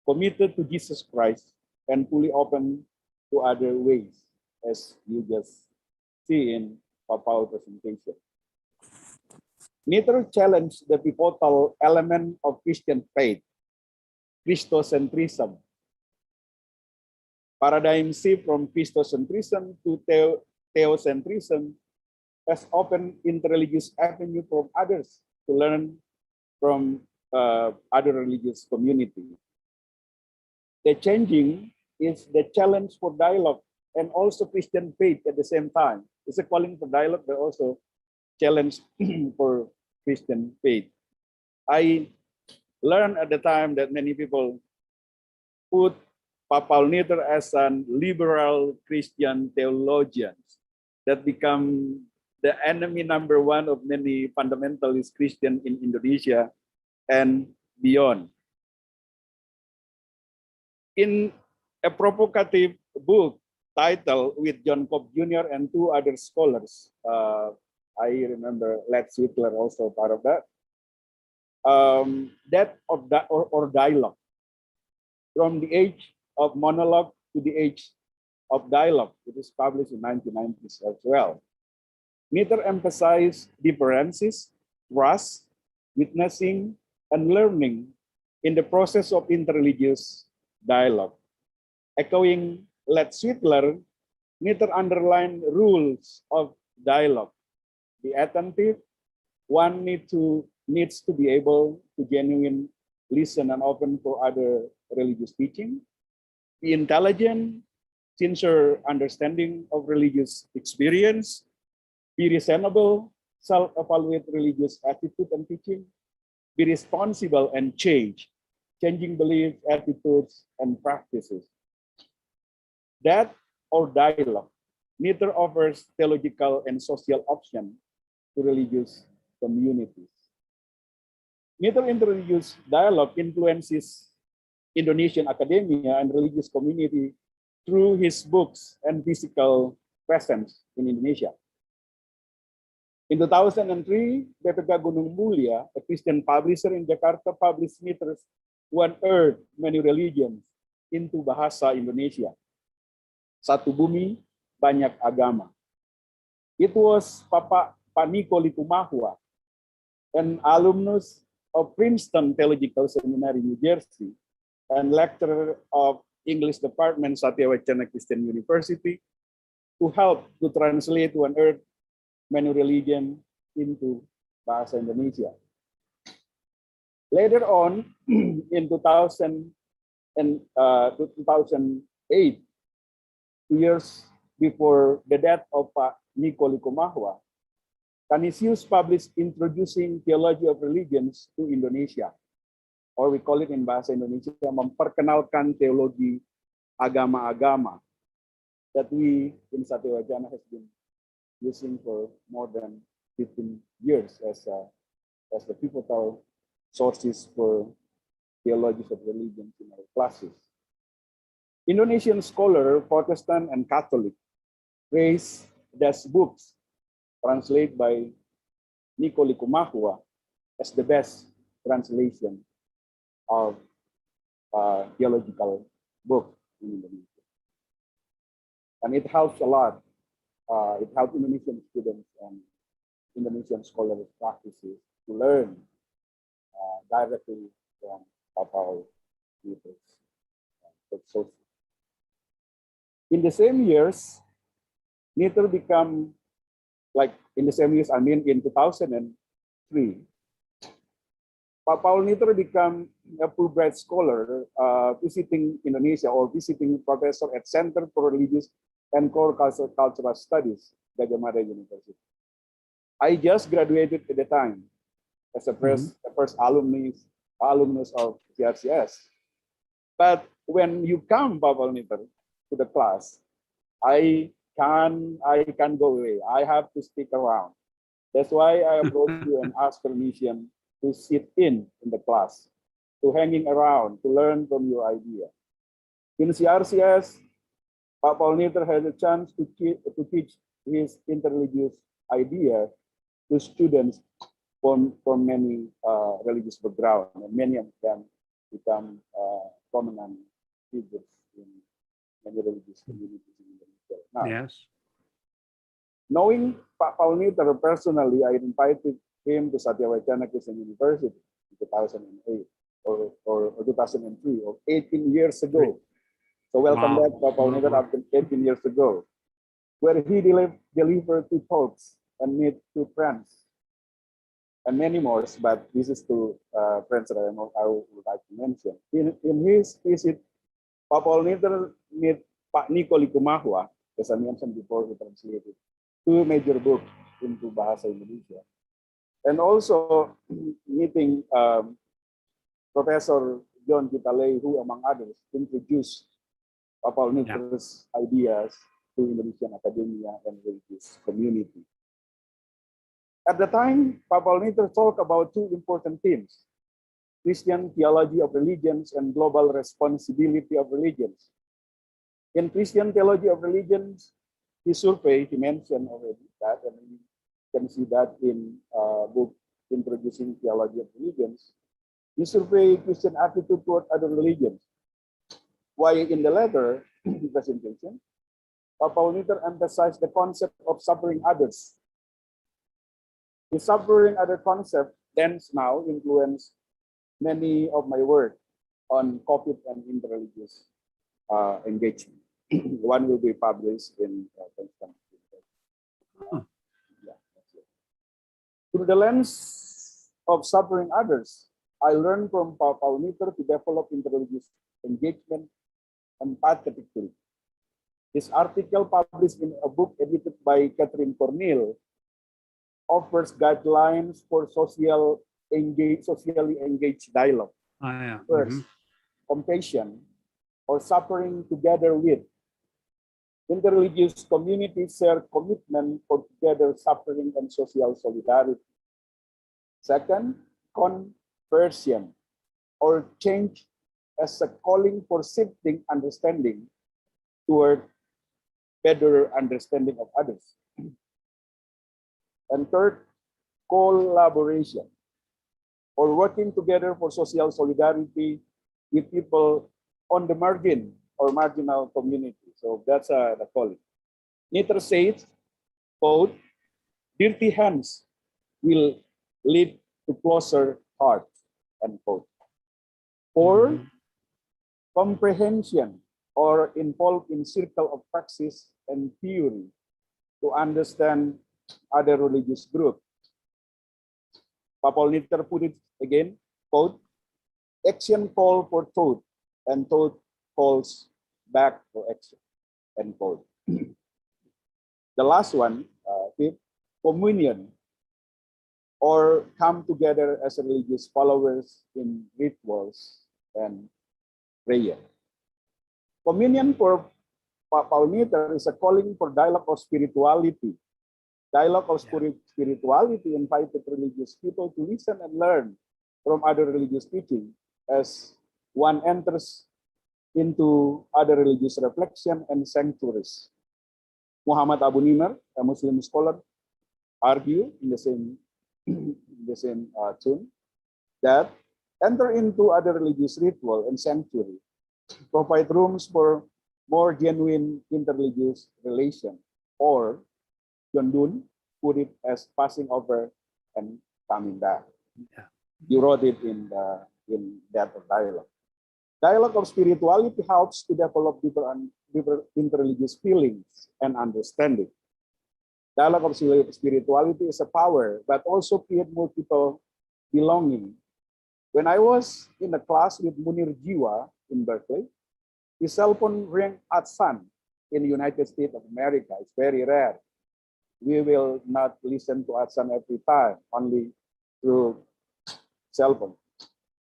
committed to Jesus Christ and fully open to other ways, as you just see in Papa's presentation. Nitter challenged the pivotal element of Christian faith, Christocentrism. Paradigm shift from Christocentrism to theocentrism has opened interreligious avenue from others to learn from other religious community. The changing is the challenge for dialogue and also Christian faith at the same time. It's a calling for dialogue, but also challenge for Christian faith. I learned at the time that many people put Paul Nitter as a liberal Christian theologian that become the enemy number one of many fundamentalist Christian in Indonesia and beyond. In a provocative book titled with John Cobb Jr. and 2 other scholars, I remember Lex Whitler also part of that, or dialogue, from the age of monologue to the age of dialogue. It is published in 1990s as well. Nitter emphasized differences, trust, witnessing, and learning in the process of interreligious dialogue. Echoing Lex Whitler, Niter underlined rules of dialogue. Be attentive. One needs to be able to genuinely listen and open for other religious teaching. Be intelligent, sincere understanding of religious experience. Be reasonable, self-evaluate religious attitude and teaching. Be responsible and changing beliefs, attitudes, and practices. That or dialogue neither offers theological and social option to religious communities. Neither introduce dialogue influences Indonesian academia and religious community through his books and physical presence in Indonesia. In 2003, BPK Gunung Mulia, a Christian publisher in Jakarta, published Niter's One Earth, Many Religions into bahasa Indonesia. Satu Bumi, Banyak Agama. It was Pak Niko Likumahua, an alumnus of Princeton Theological Seminary, New Jersey, and lecturer of English Department, Satya Wacana Christian University, who helped to translate One Earth, Many Religions into bahasa Indonesia. Later on, in 2008, 2 years before the death of Pak Niko Likumahua, Canisius published Introducing Theology of Religions to Indonesia, or we call it in bahasa Indonesia, memperkenalkan teologi agama-agama, that we in Satya Wacana has been using for more than 15 years as the pivotal sources for theologies of religion in our classes. Indonesian scholar, Protestant and Catholic, praise these books translated by Niko Likumahua as the best translation of theological book in Indonesia. And it helps a lot. It helps Indonesian students and Indonesian scholars practices to learn directly from Papal Niter's sources. In the same years, Niter become, like in the same years, I mean in 2003, Papal Niter become a Fulbright scholar visiting Indonesia or visiting professor at Center for Religious and Core Cultural Studies, Gajah Mada University. I just graduated at the time as the first alumnus of CRCS. But when you come, Papal Niter, to the class, I can't go away. I have to stick around. That's why I approached you and asked permission to sit in the class, to hanging around, to learn from your idea. In CRCS, Papal Niter has a chance to teach his interreligious idea to students from many religious backgrounds, and many of them become prominent figures in many religious communities in Indonesia. Now, Yes. knowing Papal Niter personally, I invited him to Satya Wacana Christian University in 2008 or 2003, or 18 years ago. So welcome back, Papal Niter, after 18 years ago, where he delivered 2 talks and met 2 friends and many more, but this is 2 friends that I would like to mention. In his visit, Papal Niter met Pak Niko Likumahua, as I mentioned before, he translated 2 major books into bahasa Indonesia. And also meeting Professor John Kitalei, who among others introduced Papal Niter's ideas to Indonesian academia and religious community. At the time, Papal Niter talked about 2 important themes: Christian theology of religions and global responsibility of religions. In Christian theology of religions, his survey, he mentioned already that, and we can see that in book Introducing Theology of Religions. He surveyed Christian attitude toward other religions. While in the latter presentation, Papal Niter emphasized the concept of suffering others. The suffering other concept then now influence many of my work on COVID and interreligious engagement. One will be published in Princeton. Oh. Yeah, that's it. Through the lens of suffering others, I learned from Paul Nitter to develop interreligious engagement empathetically. This article, published in a book edited by Catherine Cornell, offers guidelines for socially engaged dialogue. Oh, yeah. First, compassion or suffering together with. Interreligious communities share commitment for together suffering and social solidarity. Second, conversion or change as a calling for shifting understanding toward better understanding of others. And third, collaboration or working together for social solidarity with people on the margin or marginal community. So that's the calling. Nitter says, quote, dirty hands will lead to closer hearts, unquote. Or comprehension or involved in circle of praxis and theory to understand other religious groups. Paul Nitter put it again, quote, action call for thought and thought calls back for action, end quote. The last one, fifth, communion or come together as religious followers in rituals and prayer. Communion for Paul Nitter is a calling for dialogue of spirituality. Dialogue of spirituality invited religious people to listen and learn from other religious teaching as one enters into other religious reflection and sanctuaries. Muhammad Abu Nimr, a Muslim scholar, argued in the same tune that enter into other religious ritual and sanctuary, provide rooms for more genuine interreligious relation, or John Dunn put it as passing over and coming back. Yeah. You wrote it in that dialogue. Dialogue of spirituality helps to develop deeper interreligious feelings and understanding. Dialogue of spirituality is a power, but also create multiple belonging. When I was in a class with Munir Jiwa in Berkeley, his cell phone rang at sun in the United States of America. It's very rare. We will not listen to Adsan every time, only through cell phone.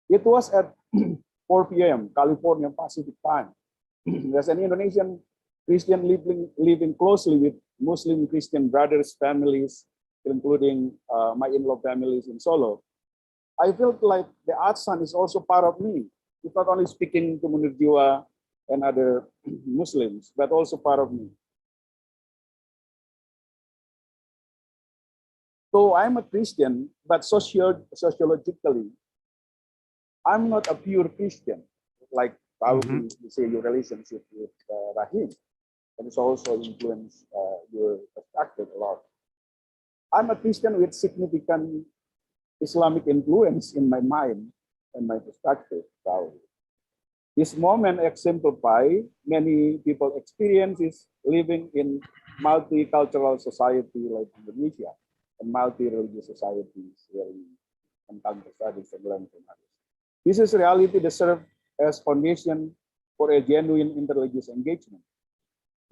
It was at 4 p.m. California Pacific time. There's an Indonesian Christian living closely with Muslim Christian brothers, families, including my in-law families in Solo. I felt like the Adsan is also part of me. It's not only speaking to Munir Jiwa and other Muslims, but also part of me. So I'm a Christian, but sociologically, I'm not a pure Christian, like probably you say your relationship with Rahim, and it's also influenced your perspective a lot. I'm a Christian with significant Islamic influence in my mind and my perspective, probably. This moment exemplify many people experiences living in multicultural society like Indonesia and multi-religious societies where we encounter studies and learn from others. This is reality that serves as foundation for a genuine interreligious engagement.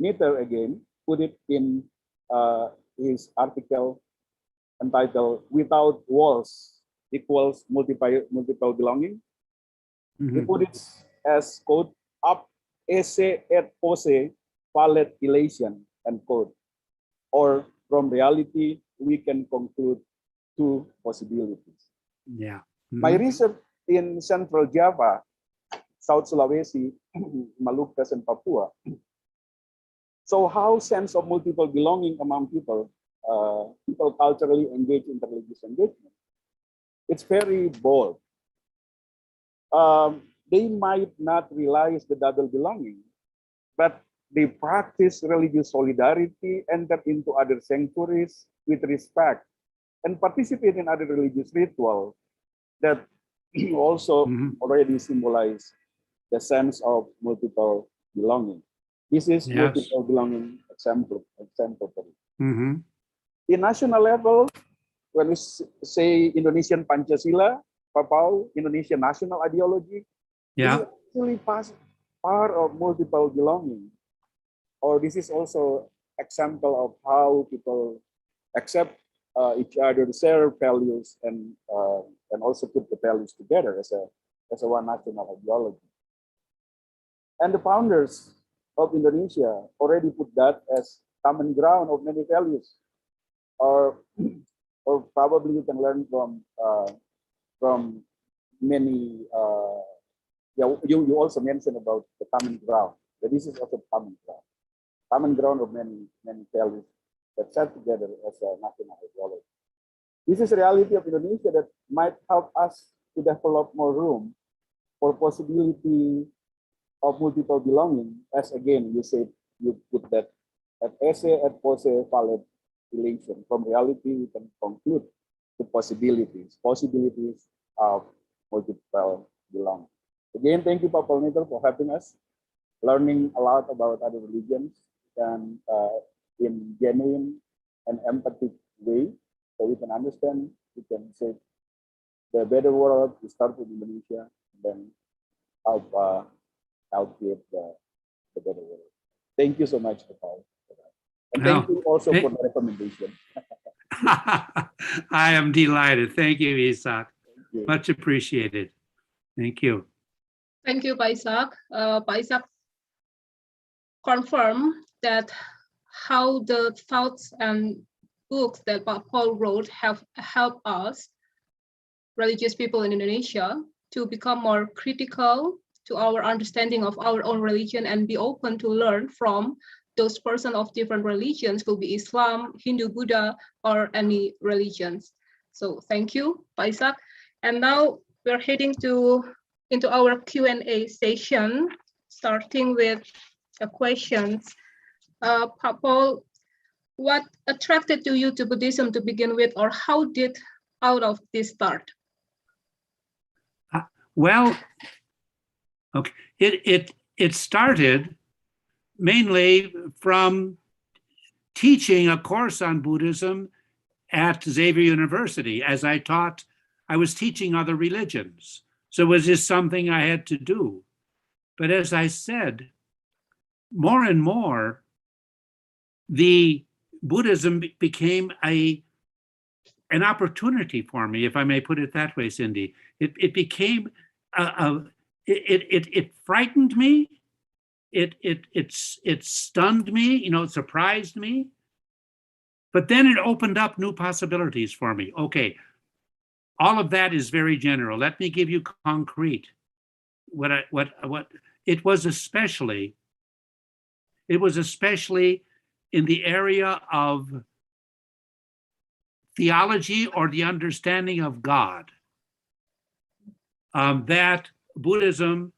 Nitter again put it in his article entitled "Without Walls Equals Multiple Belonging." He put it as quote, "Up esse et posse valet elation," and quote, or from reality we can conclude two possibilities. Yeah. My research in Central Java, South Sulawesi, Maluku, and Papua. So how sense of multiple belonging among people culturally engaged in interreligious engagement? It's very bold. They might not realize the double belonging, but they practice religious solidarity, enter into other sanctuaries with respect, and participate in other religious rituals that also already symbolize the sense of multiple belonging. This is Yes. multiple belonging exemplary. Mhm. In national level, when we say Indonesian Pancasila, Pak Paul, Indonesian national ideology, this is Yeah. actually part of multiple belonging. Or this is also example of how people accept each other, share values, and also put the values together as a one national ideology. And the founders of Indonesia already put that as common ground of many values, or probably you can learn from many. Yeah, you also mentioned about the common ground. But this is also common ground of many values that set together as a national ideology. This is a reality of Indonesia that might help us to develop more room for possibility of multiple belonging, as again you said, you put that at esse et posse valid relation. From reality we can conclude the possibilities of multiple belonging. Again, thank you, Pak Polnito, for helping us learning a lot about other religions and in genuine and empathic way, so we can understand, we can say the better world we start with Indonesia, and then help create the better world. Thank you so much, Paul. And thank you also for the recommendation. I am delighted. Thank you, Isaac. Thank you. Much appreciated. Thank you. Thank you, Pak Isaac. Pak Isaac confirmed that how the thoughts and books that Pak Paul wrote have helped us, religious people in Indonesia, to become more critical to our understanding of our own religion and be open to learn from those persons of different religions, could be Islam, Hindu, Buddha, or any religions. So thank you, Pak Isaac. And now we're heading into our Q&A session, starting with the questions. Pak Paul, what attracted you to Buddhism to begin with, or how did out of this start? Well, okay, it started mainly from teaching a course on Buddhism at Xavier University. As I taught, I was teaching other religions. So it was just something I had to do. But as I said, more and more, the Buddhism became an opportunity for me, if I may put it that way, Cindy. It became it frightened me. It stunned me. You know, it surprised me. But then it opened up new possibilities for me. Okay, all of that is very general. Let me give you concrete. What it was especially in the area of theology or the understanding of God, that Buddhism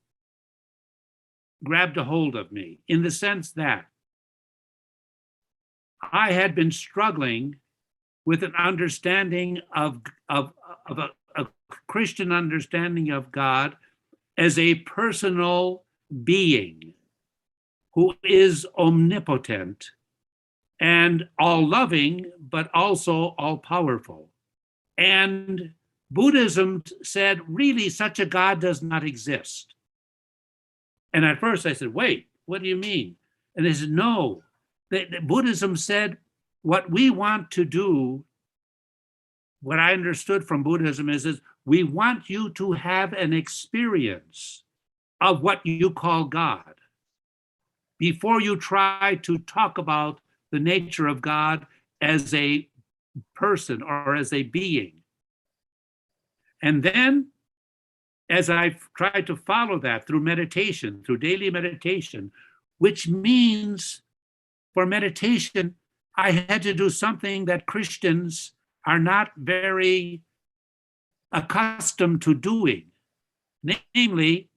grabbed a hold of me, in the sense that I had been struggling with an understanding of a Christian understanding of God as a personal being who is omnipotent and all-loving, but also all-powerful. And Buddhism said, really, such a God does not exist. And at first I said, wait, what do you mean? And they said, no. Buddhism said, what we want to do, what I understood from Buddhism is we want you to have an experience of what you call God before you try to talk about the nature of God as a person or as a being. And then, as I've tried to follow that through meditation, through daily meditation, which means for meditation, I had to do something that Christians are not very accustomed to doing. Namely,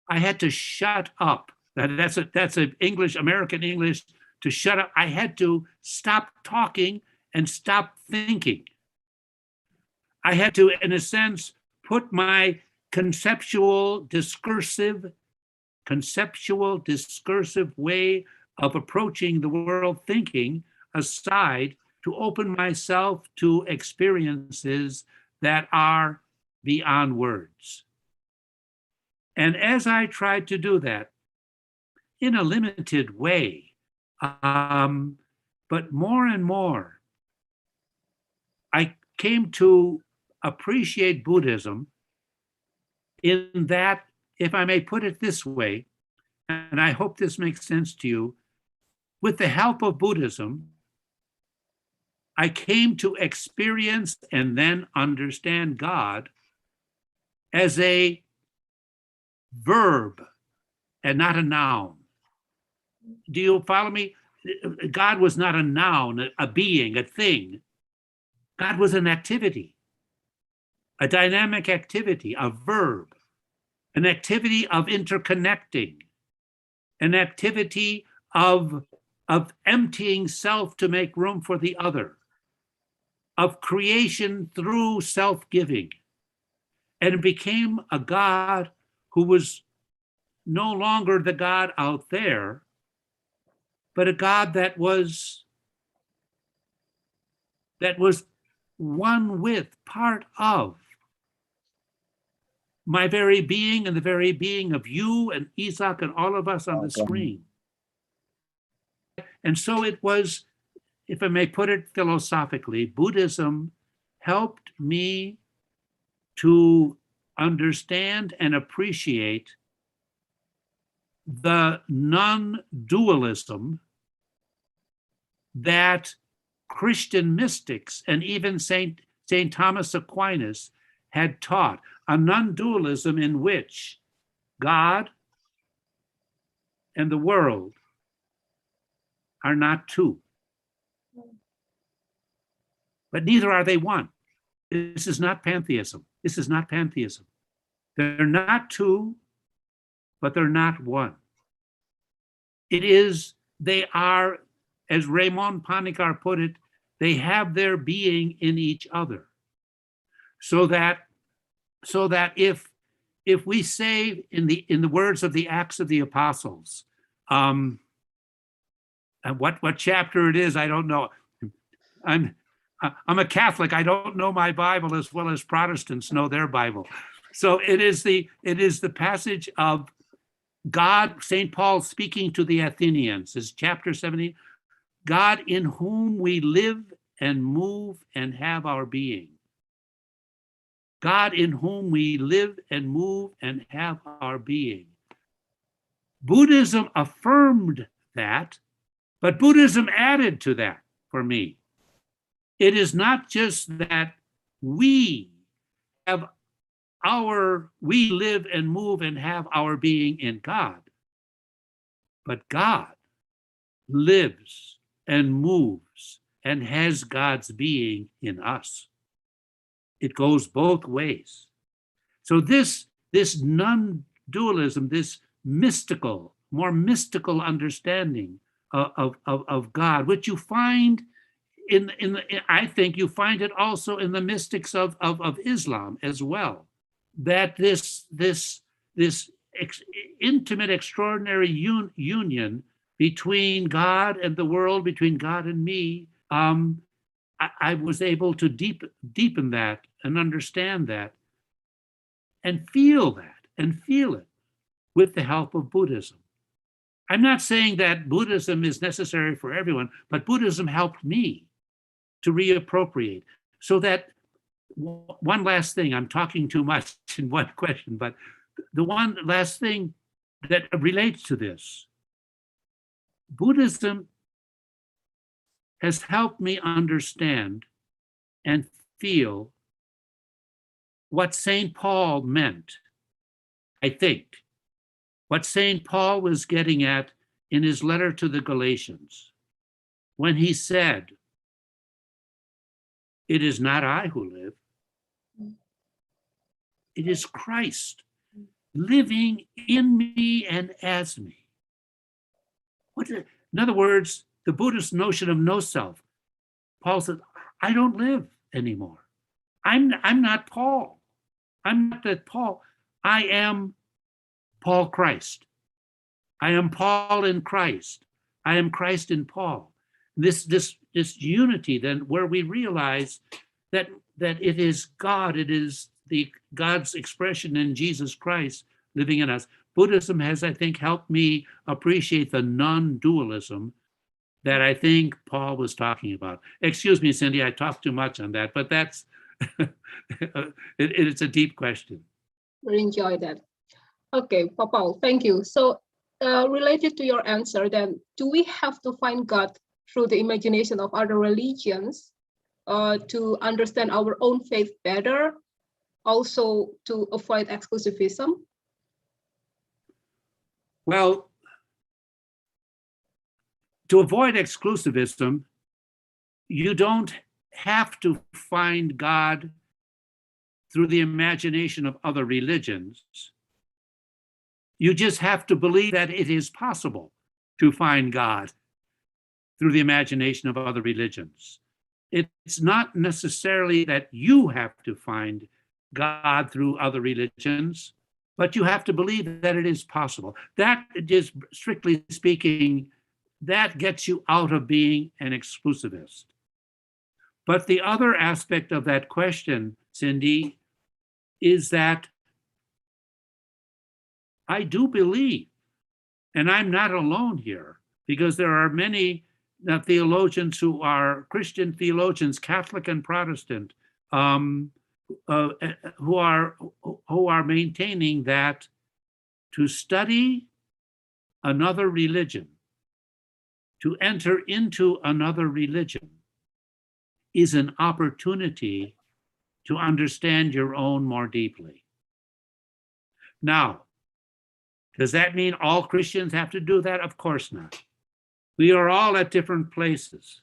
I had to shut up. That's a English, American English, to shut up. I had to stop talking and stop thinking. I had to, in a sense, put my conceptual, discursive conceptual, discursive way of approaching the world thinking aside to open myself to experiences that are beyond words. And as I tried to do that in a limited way, but more and more, I came to appreciate Buddhism in that, if I may put it this way, and I hope this makes sense to you, with the help of Buddhism, I came to experience and then understand God as a verb and not a noun. Do you follow me? God was not a noun, a being, a thing. God was an activity, a dynamic activity, a verb, an activity of interconnecting, an activity of emptying self to make room for the other, of creation through self-giving. And it became a God who was no longer the God out there, but a God that was one with, part of my very being and the very being of you and Isaac and all of us on the screen. And so it was, if I may put it philosophically, Buddhism helped me to understand and appreciate the non-dualism that Christian mystics and even Saint Thomas Aquinas had taught, a non-dualism in which God and the world are not two, but neither are they one. This is not pantheism. This is not pantheism. They're not two, but they're not one. It is, they are, as Raymond Panikkar put it, they have their being in each other. So that if we say in the words of the Acts of the Apostles, and what chapter it is, I don't know. I'm a Catholic. I don't know my Bible as well as Protestants know their Bible. So it is the passage of God, St. Paul speaking to the Athenians, is chapter 17. God in whom we live and move and have our being. God in whom we live and move and have our being. Buddhism affirmed that, but Buddhism added to that for me. It is not just that we live and move and have our being in God, but God lives and moves and has God's being in us. It goes both ways. So this non-dualism, this more mystical understanding of God, which you find I think you find it also in the mystics of Islam as well, that this intimate, extraordinary union between God and the world, between God and me, I was able to deepen that and understand that and feel it with the help of Buddhism. I'm not saying that Buddhism is necessary for everyone, but Buddhism helped me to reappropriate. So that one last thing, I'm talking too much in one question, but the one last thing that relates to this, Buddhism has helped me understand and feel what St. Paul meant, I think. What St. Paul was getting at in his letter to the Galatians, when he said, "It is not I who live, it is Christ living in me and as me." In other words, the Buddhist notion of no self. Paul said, I don't live anymore. I'm not Paul. I'm not that Paul. I am Paul Christ. I am Paul in Christ. I am Christ in Paul. This unity then, where we realize that it is God, it is God's expression in Jesus Christ living in us. Buddhism has, I think, helped me appreciate the non-dualism that I think Paul was talking about. Excuse me, Cindy, I talked too much on that, but that's it's a deep question. We enjoy that. Okay, Paul, thank you. So related to your answer, then, do we have to find God through the imagination of other religions to understand our own faith better, also to avoid exclusivism? Well, to avoid exclusivism, you don't have to find God through the imagination of other religions. You just have to believe that it is possible to find God through the imagination of other religions. It's not necessarily that you have to find God through other religions, but you have to believe that it is possible. That is, strictly speaking, that gets you out of being an exclusivist. But the other aspect of that question, Cindy, is that I do believe, and I'm not alone here, because there are many theologians who are Christian theologians, Catholic and Protestant, who are maintaining that to study another religion, to enter into another religion, is an opportunity to understand your own more deeply. Now, does that mean all Christians have to do that? Of course not. We are all at different places.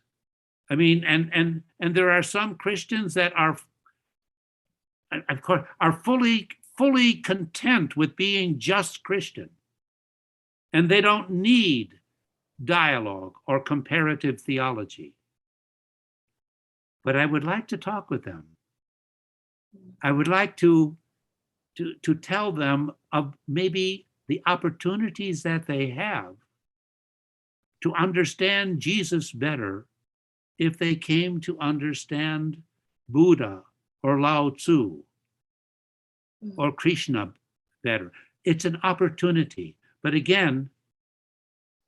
I mean, and there are some Christians that are, of course, are fully content with being just Christian, and they don't need dialogue or comparative theology. But I would like to talk with them. I would like to tell them of maybe the opportunities that they have to understand Jesus better if they came to understand Buddha or Lao Tzu or Krishna better. It's an opportunity. But again,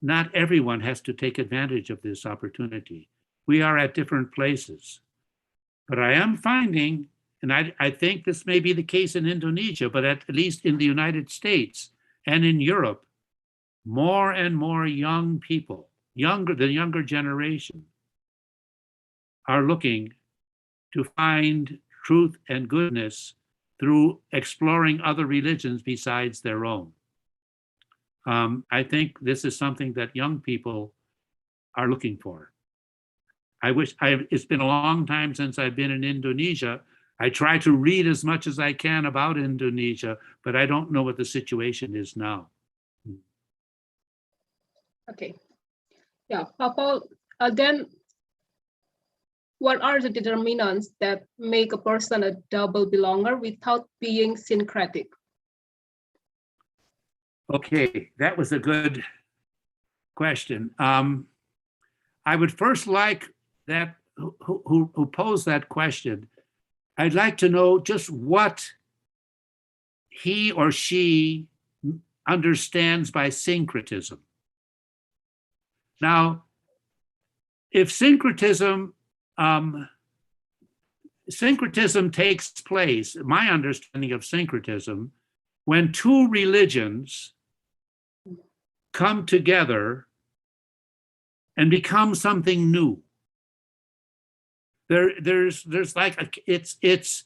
not everyone has to take advantage of this opportunity. We are at different places. But I am finding, and I think this may be the case in Indonesia, but at least in the United States and in Europe, more and more young people, the younger generation, are looking to find truth and goodness through exploring other religions besides their own. I think this is something that young people are looking for. It's been a long time since I've been in Indonesia. I try to read as much as I can about Indonesia, but I don't know what the situation is now. Okay. Yeah, Paul, then what are the determinants that make a person a double belonger without being syncretic? Okay, that was a good question. I would first like that who posed that question, I'd like to know just what he or she understands by syncretism. Now, if syncretism takes place, my understanding of syncretism, when two religions come together and become something new. There's like it's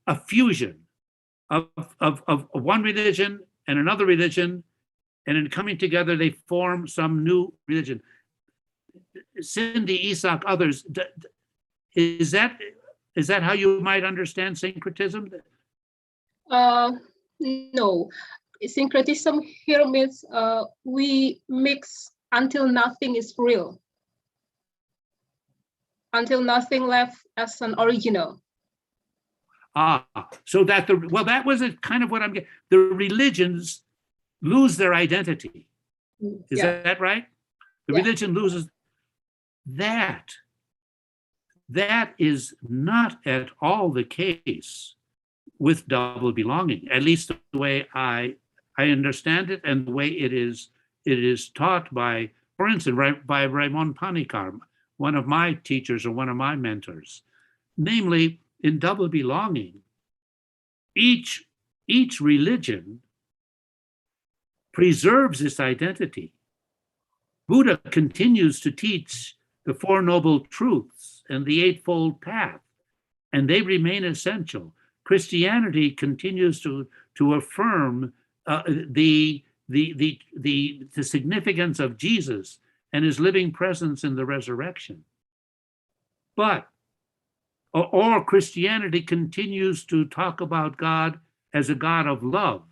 a fusion of one religion and another religion, and in coming together they form some new religion. Cindy, Isaac, others, is that how you might understand syncretism? No, syncretism here means we mix until nothing is real, until nothing left as an original. So that that was kind of what I'm getting. The religions lose their identity. Is Yeah. that right? The Yeah. religion loses that. That is not at all the case with double belonging, at least the way I understand it and the way it is taught by, for instance, by Raymond Panikar, one of my teachers or one of my mentors. Namely, in double belonging, each religion preserves its identity. Buddha continues to teach the Four Noble Truths and the Eightfold Path, and they remain essential. Christianity continues to affirm the significance of Jesus and his living presence in the resurrection. But or Christianity continues to talk about God as a God of love,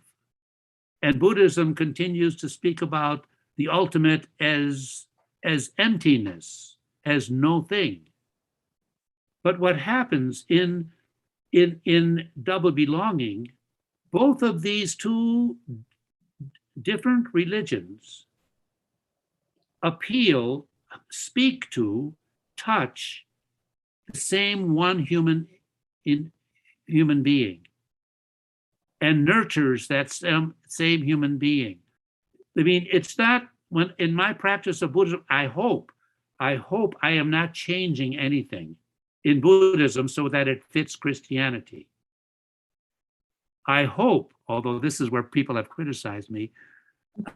and Buddhism continues to speak about the ultimate as emptiness, as no thing. But what happens in double belonging, both of these two different religions speak to, touch the same one human being, and nurtures that same human being. I mean, it's not, when in my practice of Buddhism, I hope I am not changing anything in Buddhism so that it fits Christianity. I hope, although this is where people have criticized me,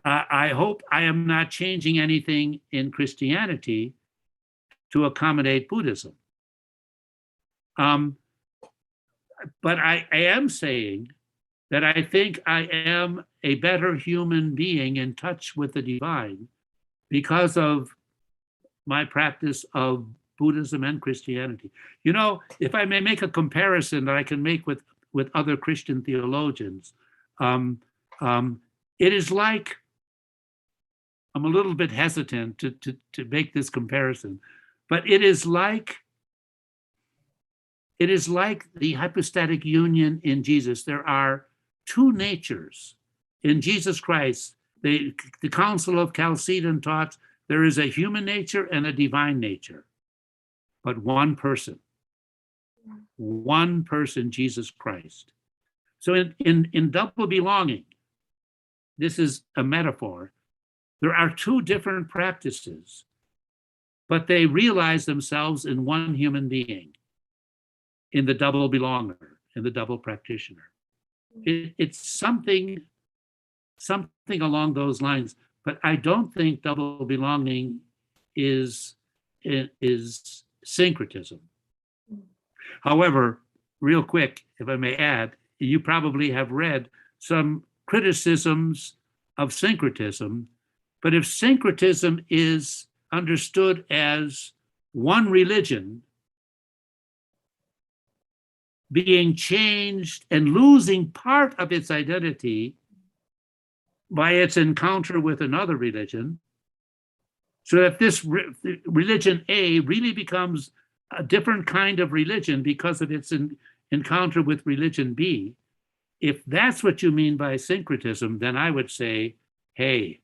I hope I am not changing anything in Christianity to accommodate Buddhism. But I am saying that I think I am a better human being in touch with the divine because of my practice of Buddhism and Christianity. You know, if I may make a comparison that I can make with other Christian theologians, it is like, I'm a little bit hesitant to make this comparison, but it is like the hypostatic union in Jesus. There are two natures in Jesus Christ. The Council of Chalcedon taught there is a human nature and a divine nature, but one person, Jesus Christ. So in double belonging, this is a metaphor. There are two different practices, but they realize themselves in one human being, in the double belonger, in the double practitioner. It's something along those lines, but I don't think double belonging is syncretism. However, real quick, if I may add, you probably have read some criticisms of syncretism, but if syncretism is understood as one religion being changed and losing part of its identity by its encounter with another religion, so that this religion A really becomes a different kind of religion because of its encounter with religion B. If that's what you mean by syncretism, then I would say, hey,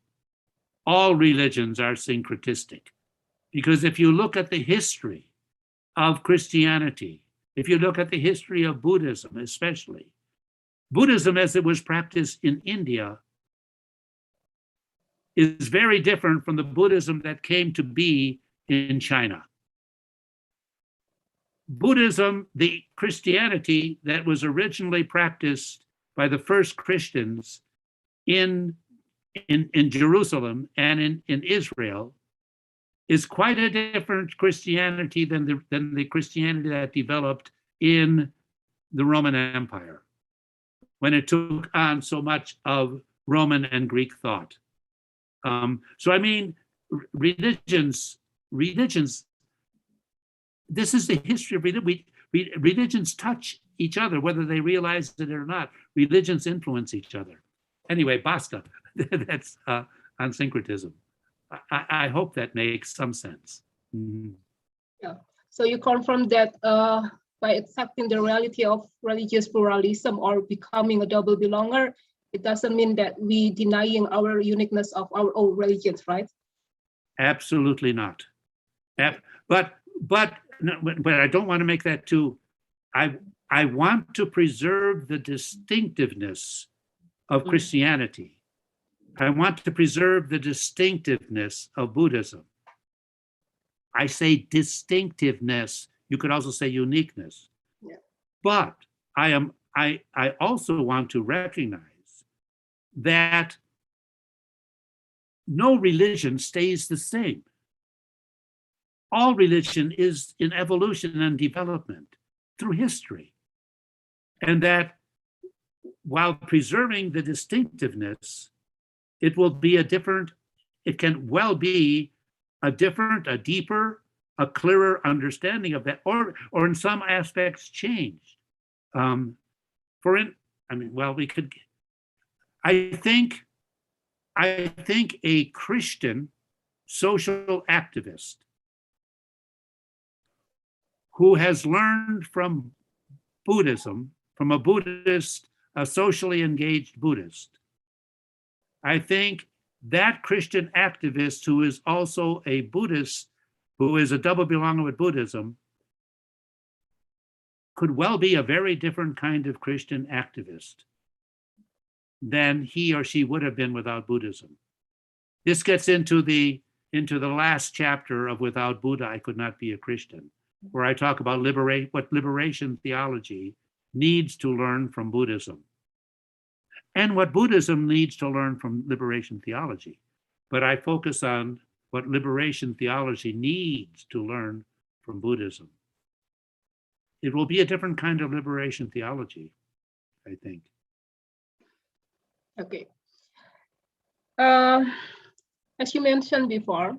all religions are syncretistic. Because if you look at the history of Christianity, if you look at the history of Buddhism, especially, Buddhism as it was practiced in India is very different from the Buddhism that came to be in China. Buddhism, the Christianity that was originally practiced by the first Christians in Jerusalem and in Israel, is quite a different Christianity than the Christianity that developed in the Roman Empire, when it took on so much of Roman and Greek thought. So I mean, religions, this is the history of religion. Religions touch each other, whether they realize it or not. Religions influence each other. Anyway, basta. That's on syncretism. I hope that makes some sense. Mm-hmm. Yeah. So you confirm that by accepting the reality of religious pluralism or becoming a double belonger, it doesn't mean that we denying our uniqueness of our own religions, right? Absolutely not. But I don't want to make that too. I want to preserve the distinctiveness of Christianity. I want to preserve the distinctiveness of Buddhism. I say distinctiveness. You could also say uniqueness. Yeah. But I also want to recognize that no religion stays the same. All religion is in evolution and development through history. And that while preserving the distinctiveness, it can well be a different, a deeper, a clearer understanding of that, or in some aspects changed. I think a Christian social activist who has learned from Buddhism, from a socially engaged Buddhist, I think that Christian activist who is also a Buddhist, who is a double belonger with Buddhism, could well be a very different kind of Christian activist than he or she would have been without Buddhism. This gets into the last chapter of Without Buddha, I Could Not Be a Christian, where I talk about what liberation theology needs to learn from Buddhism, and what Buddhism needs to learn from liberation theology. But I focus on what liberation theology needs to learn from Buddhism. It will be a different kind of liberation theology, I think. Okay. As you mentioned before,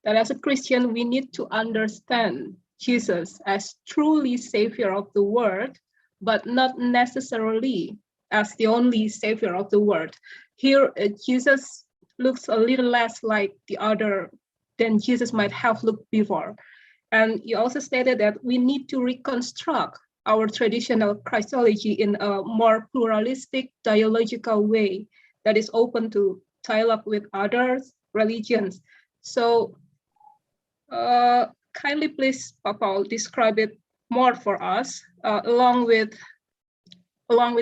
that as a Christian, we need to understand Jesus as truly Savior of the world, but not necessarily as the only Savior of the world. Here, Jesus looks a little less like the other than Jesus might have looked before. And you also stated that we need to reconstruct our traditional Christology in a more pluralistic, dialogical way that is open to dialogue with other religions. So kindly please, Papa, describe it more for us. Along with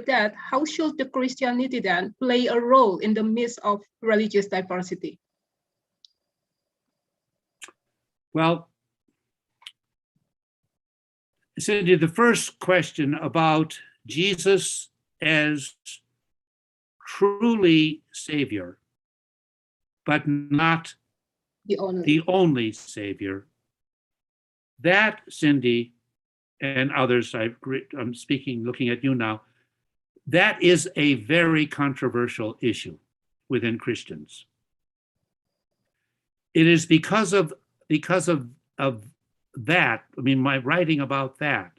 that, how should the Christianity then play a role in the midst of religious diversity? Well, Cindy, the first question about Jesus as truly Savior, but not the only Savior, that, Cindy, and others, I'm speaking, looking at you now, that is a very controversial issue within Christians. It is because of that, I mean, my writing about that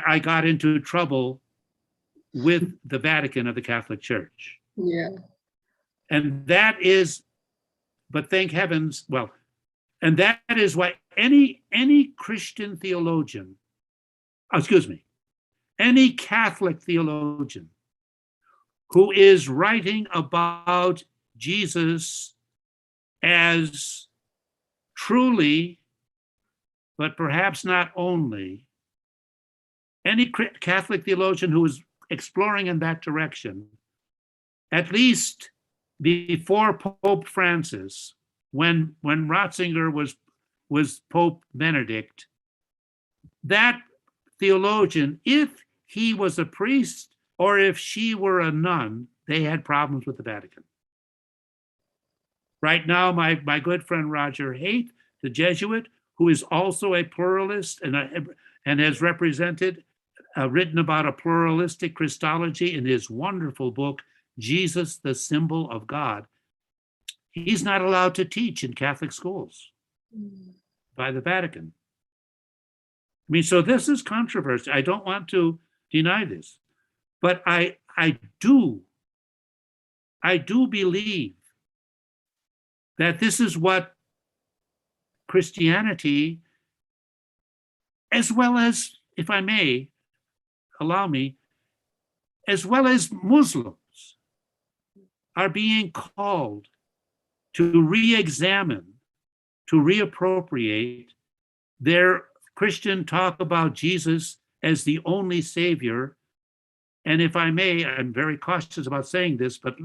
I got into trouble with the Vatican of the Catholic Church. Yeah. And that is, but thank heavens, well, and that is why any Christian theologian, any Catholic theologian who is writing about Jesus as truly, but perhaps not only, any Catholic theologian who is exploring in that direction, at least before Pope Francis, when Ratzinger was Pope Benedict, that theologian, if he was a priest or if she were a nun, they had problems with the Vatican. Right now, my good friend Roger Haight, the Jesuit, who is also a pluralist and has written about a pluralistic Christology in his wonderful book, Jesus, the Symbol of God, he's not allowed to teach in Catholic schools by the Vatican. I mean, so this is controversy. I don't want to deny this, but I do believe that this is what Christianity, as well as, if I may, allow me, as well as Muslims, are being called to re-examine, to reappropriate their Christian talk about Jesus as the only Savior. And if I may, I'm very cautious about saying this, but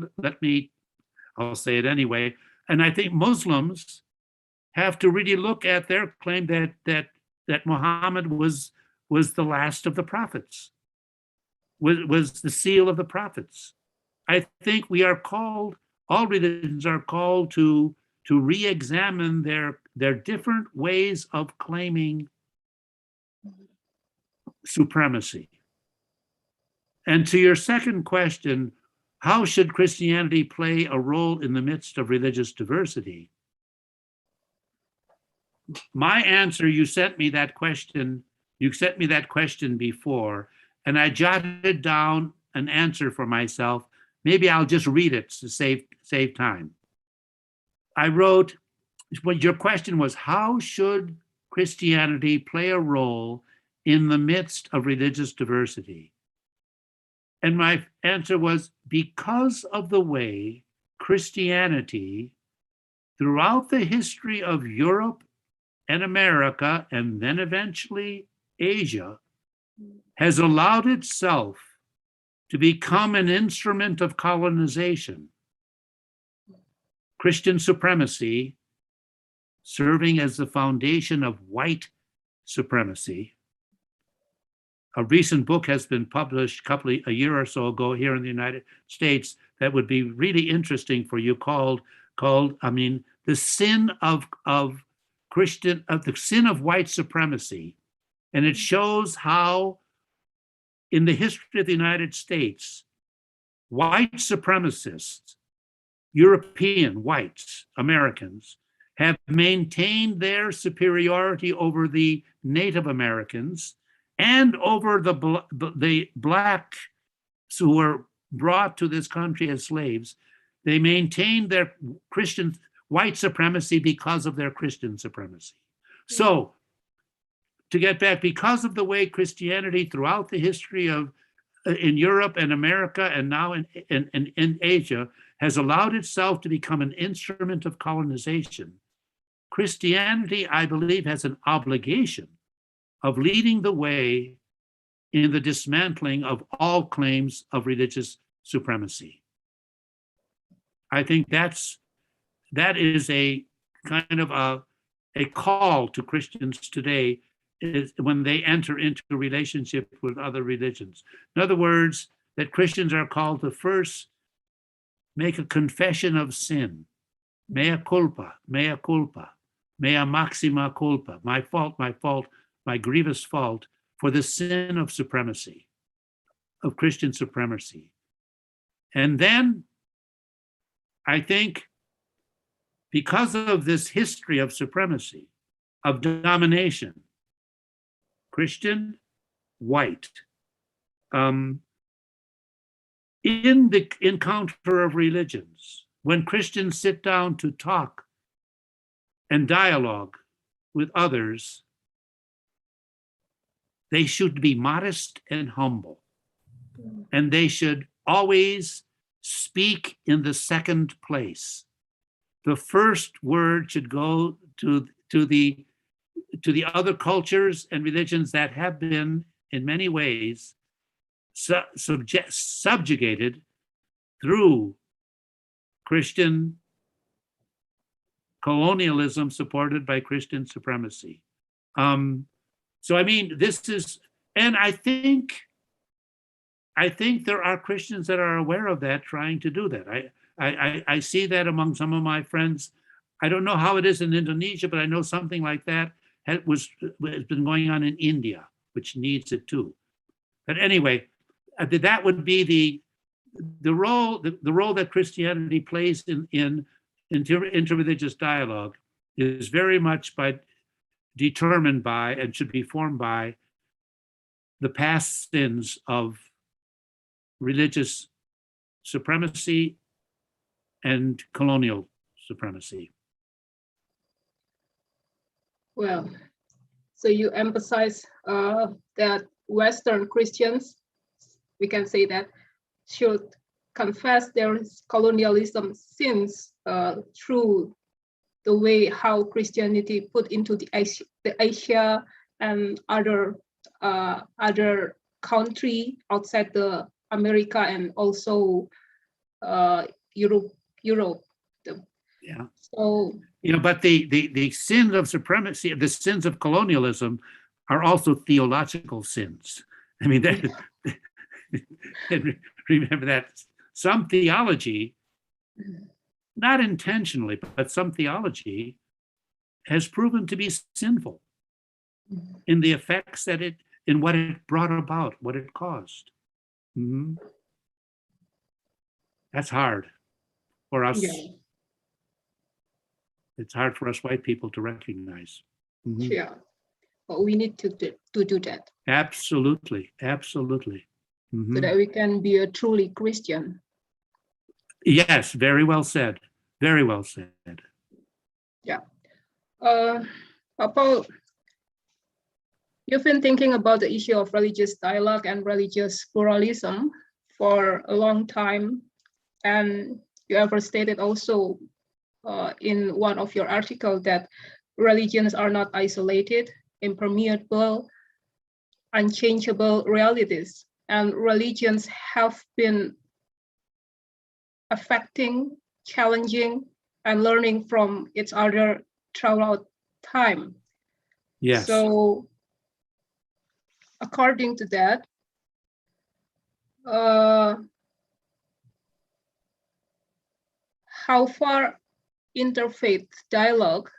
I'll say it anyway. And I think Muslims have to really look at their claim that Muhammad was the last of the prophets, was the seal of the prophets. I think we are called, all religions are called to re-examine their different ways of claiming supremacy. And to your second question, how should Christianity play a role in the midst of religious diversity? My answer, you sent me that question before, and I jotted down an answer for myself. Maybe I'll just read it to save time. I wrote, well, your question was, how should Christianity play a role in the midst of religious diversity? And my answer was, because of the way Christianity, throughout the history of Europe and America, and then eventually Asia, has allowed itself to become an instrument of colonization. Christian supremacy serving as the foundation of white supremacy. A recent book has been published a year or so ago here in the United States that would be really interesting for you, called the sin of the sin of white supremacy. And it shows how in the history of the United States, white supremacists, European whites, Americans, have maintained their superiority over the Native Americans and over the blacks who were brought to this country as slaves. They maintained their Christian white supremacy because of their Christian supremacy. So, to get back, because of the way Christianity throughout the history of in Europe and America and now in Asia has allowed itself to become an instrument of colonization, Christianity, I believe, has an obligation of leading the way in the dismantling of all claims of religious supremacy. I think that is a kind of a call to Christians today, is when they enter into a relationship with other religions. In other words, that Christians are called to first make a confession of sin. Mea culpa, mea culpa, mea maxima culpa. My fault, my grievous fault for the sin of supremacy, of Christian supremacy. And then I think because of this history of supremacy, of domination, Christian, white, in the encounter of religions, when Christians sit down to talk and dialogue with others, they should be modest and humble, and they should always speak in the second place. The first word should go to the other cultures and religions that have been, in many ways, subjugated through Christian colonialism supported by Christian supremacy. So I mean, this is, and I think there are Christians that are aware of that, trying to do that. I see that among some of my friends. I don't know how it is in Indonesia, but I know something like that has been going on in India, which needs it too. But anyway, that would be the role that Christianity plays in interreligious dialogue is very much determined by and should be formed by the past sins of religious supremacy and colonial supremacy. Well, so you emphasize that Western Christians, we can say that should confess their colonialism sins through the way how Christianity put into the Asia and other country outside the America and also Europe. Yeah. So But the sin of supremacy, the sins of colonialism, are also theological sins. I mean, remember that some theology, not intentionally, but some theology has proven to be sinful in the effects in what it brought about, what it caused. Mhm. That's hard for us. yeah, It's hard for us white people to recognize. Mhm. yeah. But we need to do that Absolutely, absolutely. Mhm. so that we can be a truly Christian. Yes, very well said. Very well said. Paul, you've been thinking about the issue of religious dialogue and religious pluralism for a long time, and you ever stated also in one of your articles that religions are not isolated, impermeable, unchangeable realities, and religions have been affecting, challenging, and learning from each other throughout time. Yes. So, according to that, how far interfaith dialogue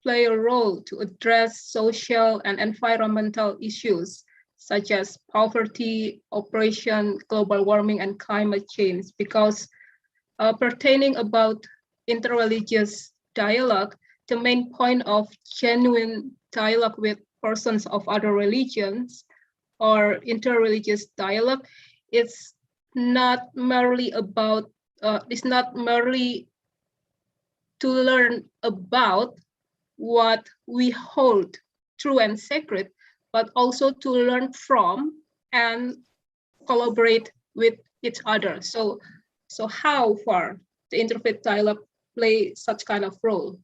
play a role to address social and environmental issues such as poverty, oppression, global warming, and climate change? Because pertaining about interreligious dialogue, the main point of genuine dialogue with persons of other religions or interreligious dialogue is not merely about, it's not merely to learn about what we hold true and sacred, but also to learn from and collaborate with each other. So how far the interfaith dialogue play such kind of role?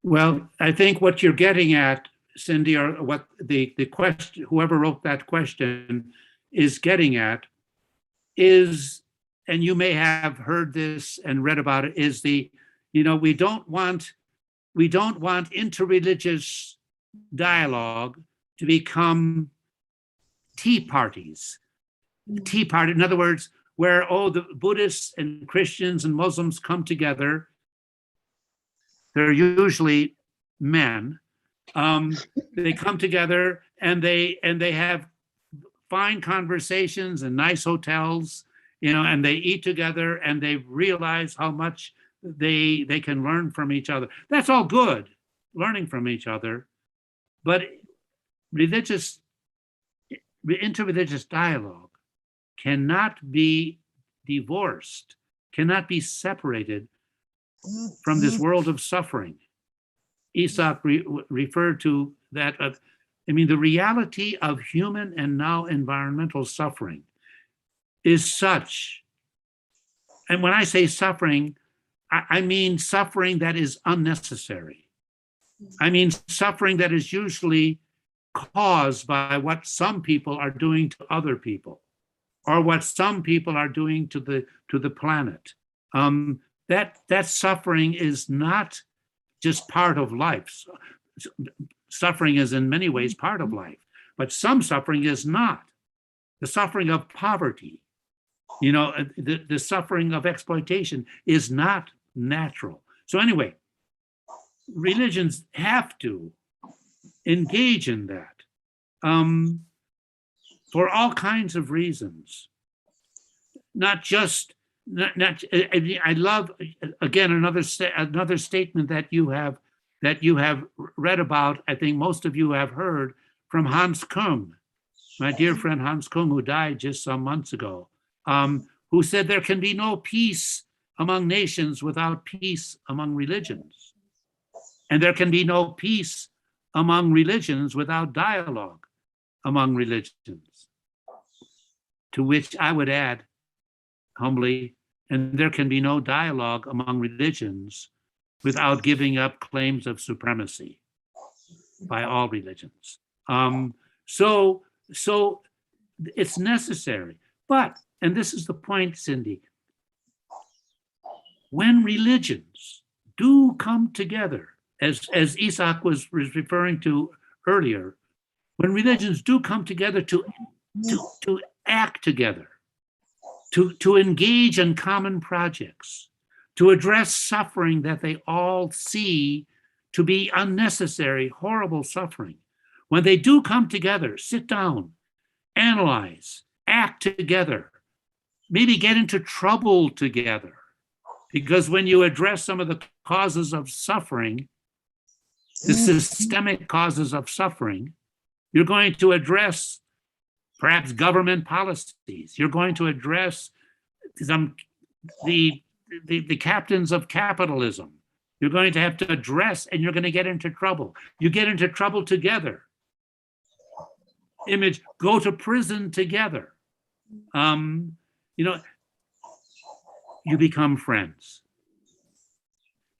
Well, I think what you're getting at, Cindy, or what the question, whoever wrote that question is getting at is, and you may have heard this and read about it, is we don't want interreligious dialogue to become tea parties. Tea party, in other words, where the Buddhists and Christians and Muslims come together. They're usually men. They come together and they have fine conversations in nice hotels, and they eat together and they realize how much they can learn from each other. That's all good, learning from each other. But interreligious dialogue cannot be divorced, cannot be separated from this world of suffering. Isaac referred to that. The reality of human and now environmental suffering is such, and when I say suffering, I mean suffering that is unnecessary. I mean suffering that is usually caused by what some people are doing to other people, or what some people are doing to the planet. That suffering is not just part of life. Suffering is in many ways part of life, but some suffering is not. The suffering of poverty, the suffering of exploitation is not natural. So anyway, religions have to engage in that for all kinds of reasons. Not just. I love, again, another statement that you have read about. I think most of you have heard from Hans Kung, my dear friend Hans Kung, who died just some months ago, who said there can be no peace among nations without peace among religions, and there can be no peace among religions without dialogue among religions. to which I would add humbly, and there can be no dialogue among religions without giving up claims of supremacy by all religions. So it's necessary. But, and this is the point, Cindy, when religions do come together, as Isaac was referring to earlier, when religions do come together to act together, to engage in common projects, to address suffering that they all see to be unnecessary, horrible suffering. When they do come together, sit down, analyze, act together, maybe get into trouble together. Because when you address some of the causes of suffering, the systemic causes of suffering, you're going to address perhaps government policies. You're going to address the captains of capitalism. You're going to have to address, and you're going to get into trouble. You get into trouble together. Image, go to prison together. You become friends.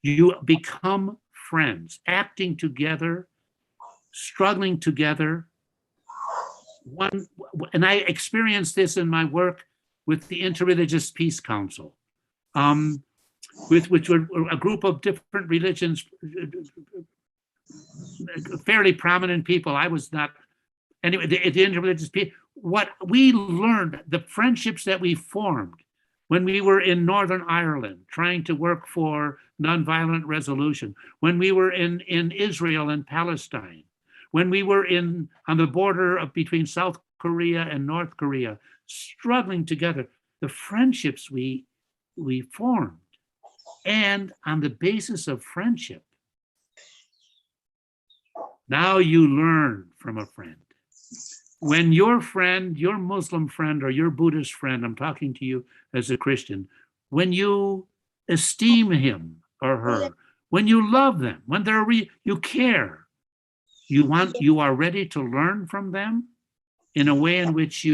You become friends, acting together, struggling together. And I experienced this in my work with the Interreligious Peace Council, which were a group of different religions, fairly prominent people. I was not, anyway, the Interreligious Peace, what we learned, the friendships that we formed when we were in Northern Ireland trying to work for nonviolent resolution, when we were in Israel and Palestine, when we were on the border between South Korea and North Korea, struggling together, the friendships we formed. And on the basis of friendship, now you learn from a friend. When your friend, your Muslim friend or your Buddhist friend, I'm talking to you as a Christian, when you esteem him or her, when you love them, when you care, you are ready to learn from them in a way in which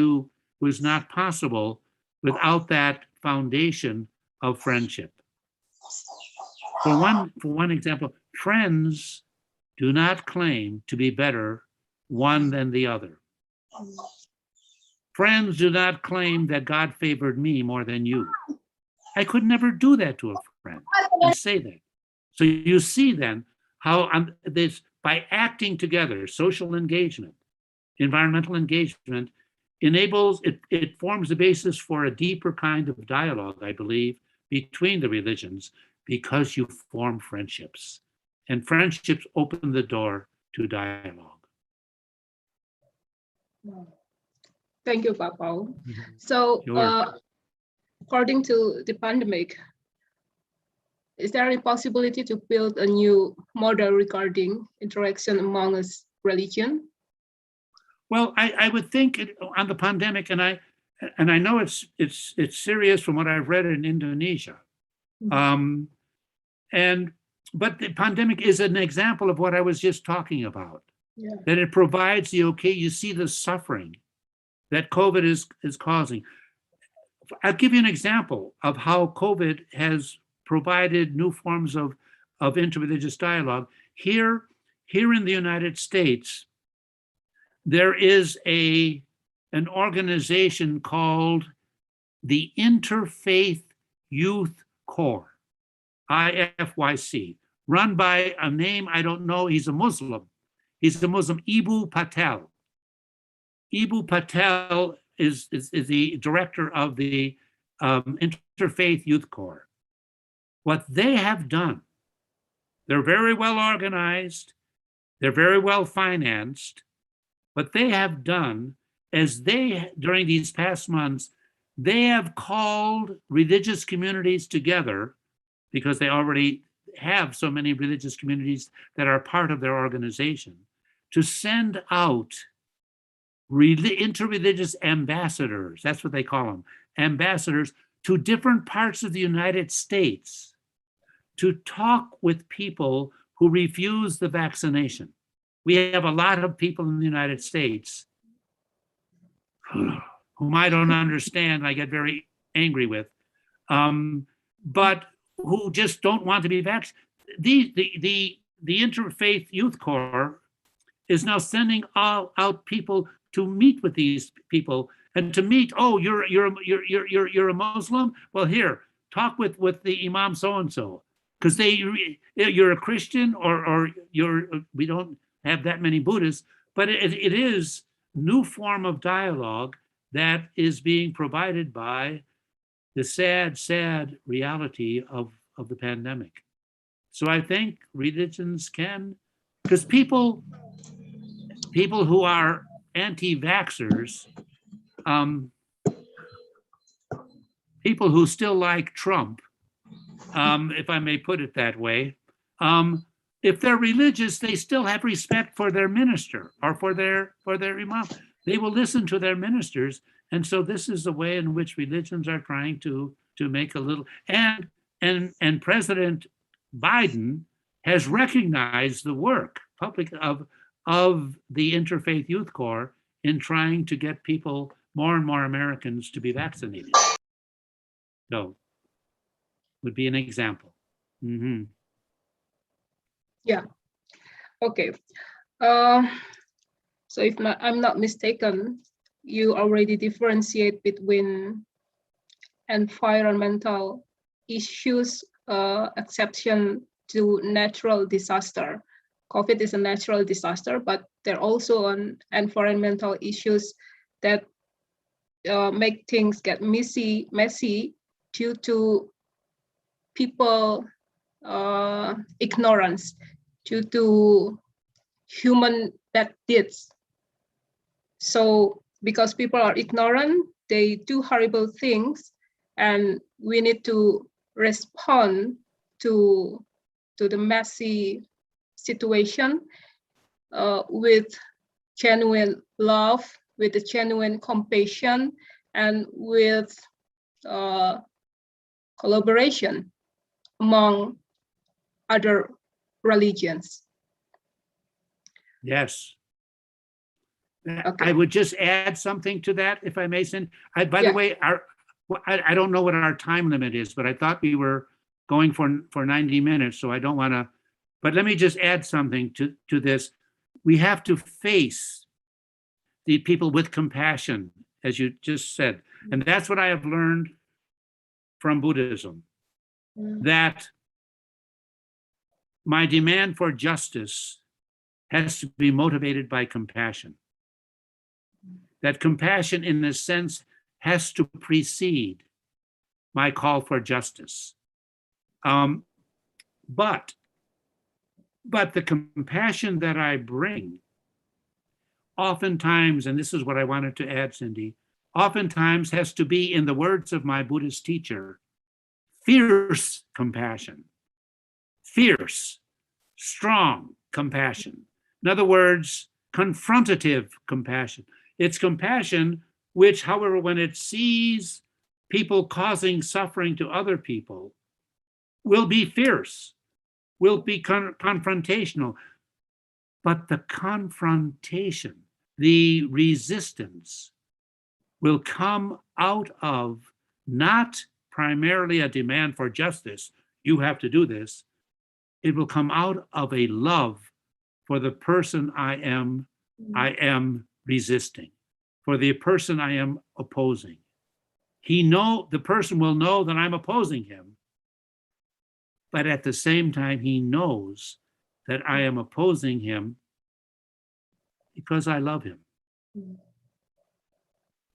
was not possible without that foundation of friendship. For one example, friends do not claim to be better one than the other. Friends do not claim that God favored me more than you. I could never do that to a friend and say that. So you see then how by acting together, social engagement, environmental engagement, it forms the basis for a deeper kind of dialogue, I believe, between the religions, because you form friendships. And friendships open the door to dialogue. Thank you, Papa. So, according to the pandemic, is there any possibility to build a new model regarding interaction among us religion? Well, I would think on the pandemic, and I know it's serious from what I've read in Indonesia, but the pandemic is an example of what I was just talking about. Yeah. That it provides you see the suffering that COVID is causing. I'll give you an example of how COVID has provided new forms of interreligious dialogue. Here in the United States, there is an organization called the Interfaith Youth Corps, IFYC, run by a name I don't know. He's a Muslim. He's the Muslim, Ibu Patel. Ibu Patel is the director of the Interfaith Youth Corps. What they have done, they're very well organized, they're very well financed. What they have done is during these past months, they have called religious communities together, because they already have so many religious communities that are part of their organization, to send out interreligious ambassadors, that's what they call them, ambassadors to different parts of the United States to talk with people who refuse the vaccination. We have a lot of people in the United States who whom I don't understand, I get very angry with, but who just don't want to be vaccinated. The Interfaith Youth Corps is now sending out people to meet with these people and to meet. Oh, you're a Muslim. Well, here, talk with the Imam so and so, because you're a Christian or we don't have that many Buddhists, but it is new form of dialogue that is being provided by the sad reality of the pandemic. So I think religions can, because people who are anti-vaxxers, people who still like Trump, if I may put it that way, if they're religious, they still have respect for their minister or for their imam. They will listen to their ministers. And so this is the way in which religions are trying to make a little, and President Biden has recognized the work public of the Interfaith Youth Corps in trying to get people, more and more Americans, to be vaccinated. So would be an example. Mm-hmm. Yeah. Okay. So if I'm not mistaken, you already differentiate between environmental issues, exception to natural disaster. COVID is a natural disaster, but there are also environmental issues that make things get messy due to people ignorance, due to human bad deeds. So because people are ignorant, they do horrible things, and we need to respond to the messy situation with genuine love, with the genuine compassion, and with collaboration among other religions. Yes. Okay. I would just add something to that, if I may, Cindy. By the way, I don't know what our time limit is, but I thought we were going for 90 minutes, so I don't want to, but let me just add something to this. We have to face the people with compassion, as you just said. And that's what I have learned from Buddhism, that my demand for justice has to be motivated by compassion. That compassion, in a sense, has to precede my call for justice. But the compassion that I bring, oftentimes, and this is what I wanted to add, Cindy, oftentimes has to be, in the words of my Buddhist teacher, fierce compassion. Fierce, strong compassion. In other words, confrontative compassion. It's compassion which, however, when it sees people causing suffering to other people, will be fierce, will be confrontational. But the confrontation, the resistance, will come out of not primarily a demand for justice, you have to do this. It will come out of a love for the person I am resisting, for the person I am opposing. The person will know that I'm opposing him, but at the same time, he knows that I am opposing him because I love him.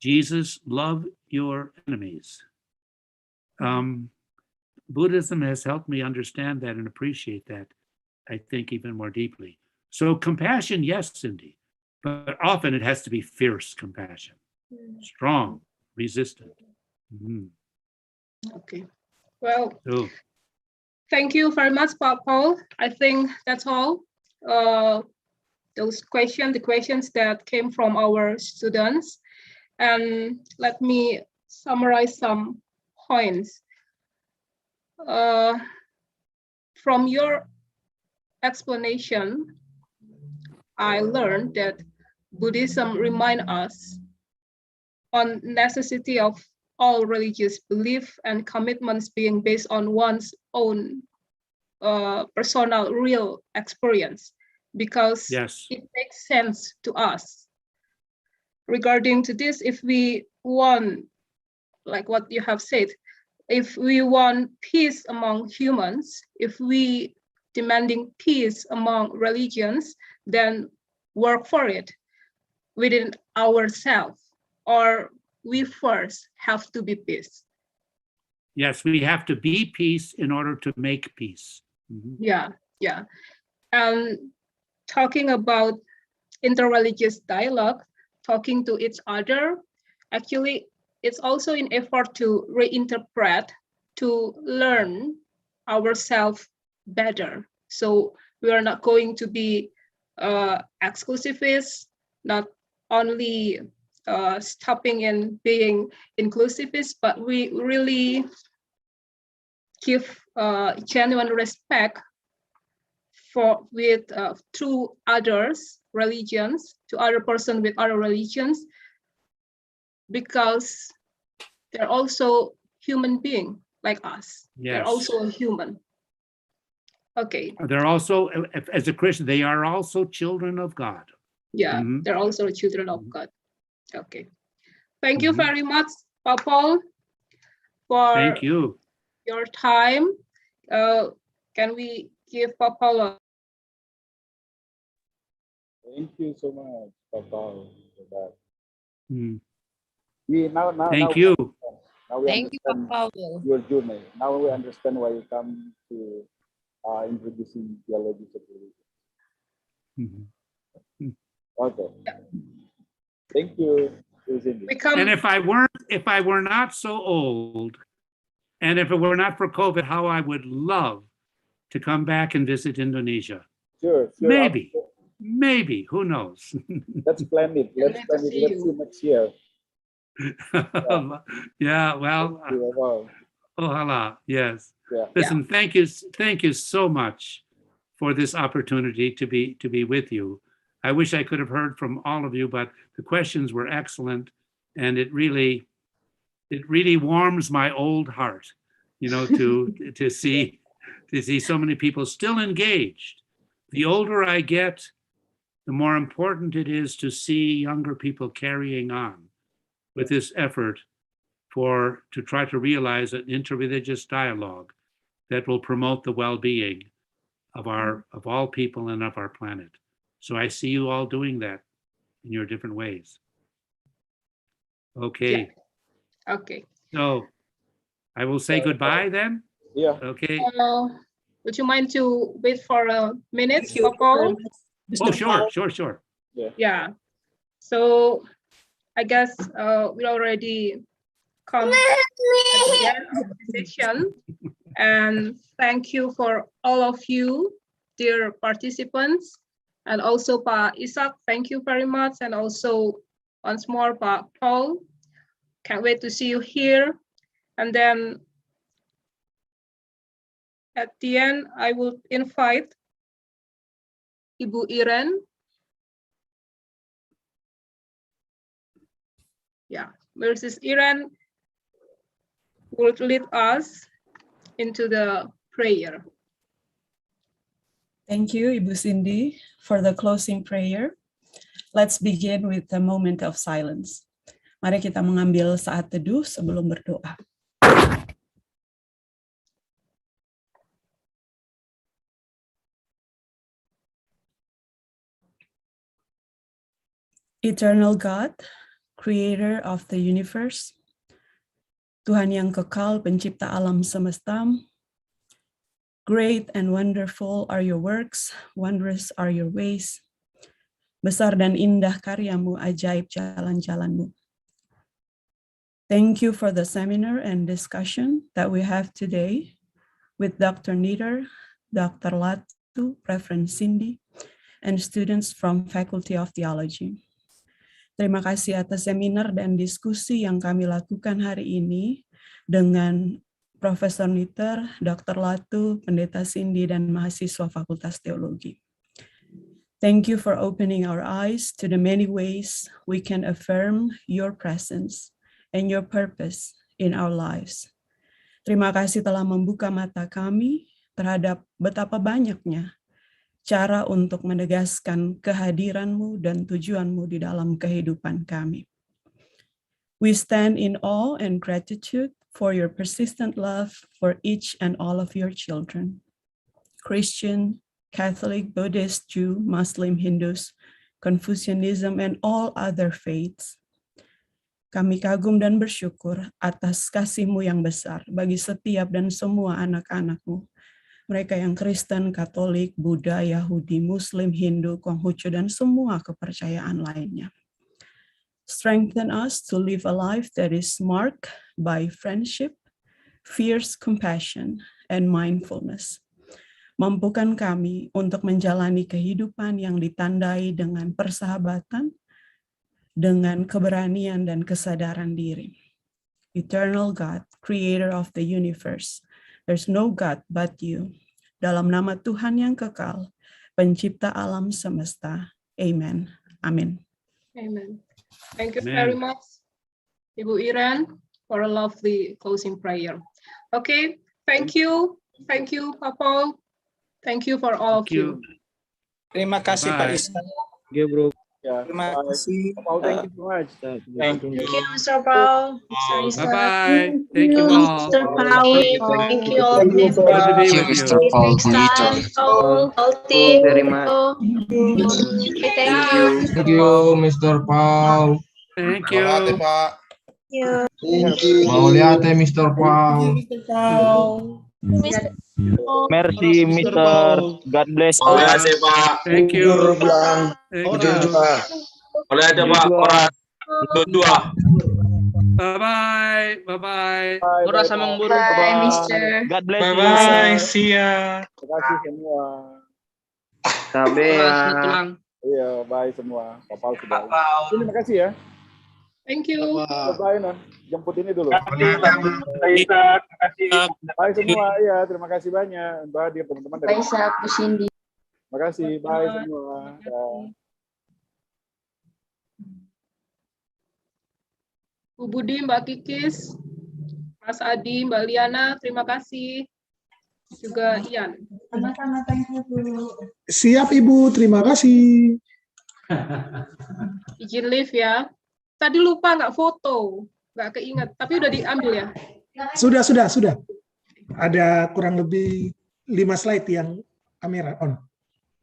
Jesus, love your enemies. Buddhism has helped me understand that and appreciate that, I think, even more deeply. So compassion, yes, Cindy, but often it has to be fierce compassion, strong, resistant. Mm-hmm. Okay. Well, So, thank you very much, Paul. I think that's all. The questions that came from our students. And let me summarize some points. From your explanation, I learned that Buddhism reminds us on necessity of all religious belief and commitments being based on one's own personal real experience, because Yes. it makes sense to us. Regarding to this, if we want, like what you have said, if we want peace among humans, if we demanding peace among religions, then work for it within ourselves, or we first have to be peace. Yes, we have to be peace in order to make peace. Mhm. Yeah. And talking about interreligious dialogue, talking to each other, actually, it's also an effort to reinterpret, to learn ourselves better. So we are not going to be exclusivist, not only stopping in being inclusivist, but we really give genuine respect for to others religions, to other person with other religions, because they're also human being like us. They're Yes. also a human. Okay. They're also, as a Christian, they are also children of God. Yeah, Mhm. they're also children of Mhm. God. Okay. Thank you Mhm. very much, Paul, for Thank you. your time. Can we give Paul a Thank you so much, Papa, for that. Mm. Now Thank you. Now we Thank you, understand Paul. your journey. Now we understand why you come to introducing theology of religion. Mhm. Okay. Thank you, Cindy. And if I were not so old, and if it were not for COVID, how I would love to come back and visit Indonesia. Sure. Maybe, who knows? Let's plan it. Let's Glad to plan it. see Let's you. see next year. Yeah, well, Wow. ojalá, yes. Yeah. Listen, thank you so much for this opportunity to be with you. I wish I could have heard from all of you, but the questions were excellent, and it really warms my old heart, to see so many people still engaged. The older I get, the more important it is to see younger people carrying on with this effort to try to realize an interreligious dialogue that will promote the well-being of all people and of our planet. So I see you all doing that in your different ways. Okay. Yeah. Okay. So I will say goodbye then. Yeah. Okay. Would you mind to wait for a minute, Thank you Paul? very much, Oh, Mr. sure. Yeah. So I guess we already come at the end of the session. And thank you for all of you, dear participants. And also Pak Isaac, thank you very much. And also once more, Pak Paul. Can't wait to see you here. And then at the end, I will invite Ibu Iren. Yeah, Mrs. Iren will lead us into the prayer. Thank you, Ibu Cindy, for the closing prayer. Let's begin with a moment of silence. Mari kita mengambil saat teduh sebelum berdoa. Eternal God, Creator of the universe, Tuhan yang kekal, pencipta alam semesta, great and wonderful are your works, wondrous are your ways. Besar dan indah karyamu, ajaib jalan-jalanmu. Thank you for the seminar and discussion that we have today with Dr. Nieder, Dr. Latu, Reverend Cindy, and students from Faculty of Theology. Terima kasih atas seminar dan diskusi yang kami lakukan hari ini dengan Profesor Nieder, Dr. Latu, Pendeta Cindy, dan mahasiswa Fakultas Teologi. Thank you for opening our eyes to the many ways we can affirm your presence and your purpose in our lives. Terima kasih telah membuka mata kami terhadap betapa banyaknya cara untuk menegaskan kehadiran-Mu dan tujuan-Mu di dalam kehidupan kami. We stand in awe and gratitude for your persistent love for each and all of your children, Christian, Catholic, Buddhist, Jew, Muslim, Hindus, Confucianism, and all other faiths. Kami kagum dan bersyukur atas kasih-Mu yang besar bagi setiap dan semua anak-anak-Mu. Mereka yang Kristen, Katolik, Buddha, Yahudi, Muslim, Hindu, Konghucu, dan semua kepercayaan lainnya. Strengthen us to live a life that is marked by friendship, fierce compassion, and mindfulness. Mampukan kami untuk menjalani kehidupan yang ditandai dengan persahabatan, dengan keberanian dan kesadaran diri. Eternal God, creator of the universe, there's no God but you. Dalam nama Tuhan yang kekal, pencipta alam semesta. Amen. Amin. Amen. Thank you Amen. very much, Ibu Iren, for a lovely closing prayer. Okay, thank you. Thank you, Pak Paul. Thank you for all of Thank you. you. Terima kasih Pak Bye. Isa. Ya, Terima bye. kasih. Paul, thank you so much. Thank you. Thank you, Mr. Paul, Mr. Isa. Bye-bye. Thank you all. Mr. Paul. Thank you all. Thank you, Good to be Pak. with you. Mr. Paul Next time, Paul, team. very much. Okay, thank you. Thank you, Mr. Paul. Thank you. Thank you. Mau lihat ya, Mr. Paul. Mr. Paul. Merci, Mr. God bless all. Thank you. Thank Jujur, you. Pak. Boleh ada Pak orang dua. Bye-bye. Bye-bye. Bye, Samang bye. burung. Bye, Mr. God bless you. Bye-bye. See ya. Terima kasih semua. Sabe ya. Iya, bye semua. Pak Paul sudah. Terima kasih ya. Thank you. Bye, non. Jemput ini dulu. Terima kasih. Bye semua. Iya, terima kasih banyak untuk hadir teman-teman dari. Bye, Sa, Bu Cindy. Terima kasih. Bye semua. Dah. Bu Budi, Mbak Kikis, Mas Adi, Mbak Liana, terima kasih. Juga Ian. Sama-sama, thank you, Bu. Siap Ibu, terima kasih. Izin live ya. Tadi lupa nggak foto, nggak keinget, tapi udah diambil ya. Sudah. Ada kurang lebih 5 slide yang kamera on.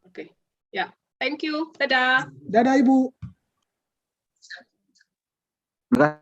Oke, ya. Thank you. Dadah. Dadah Ibu. Terima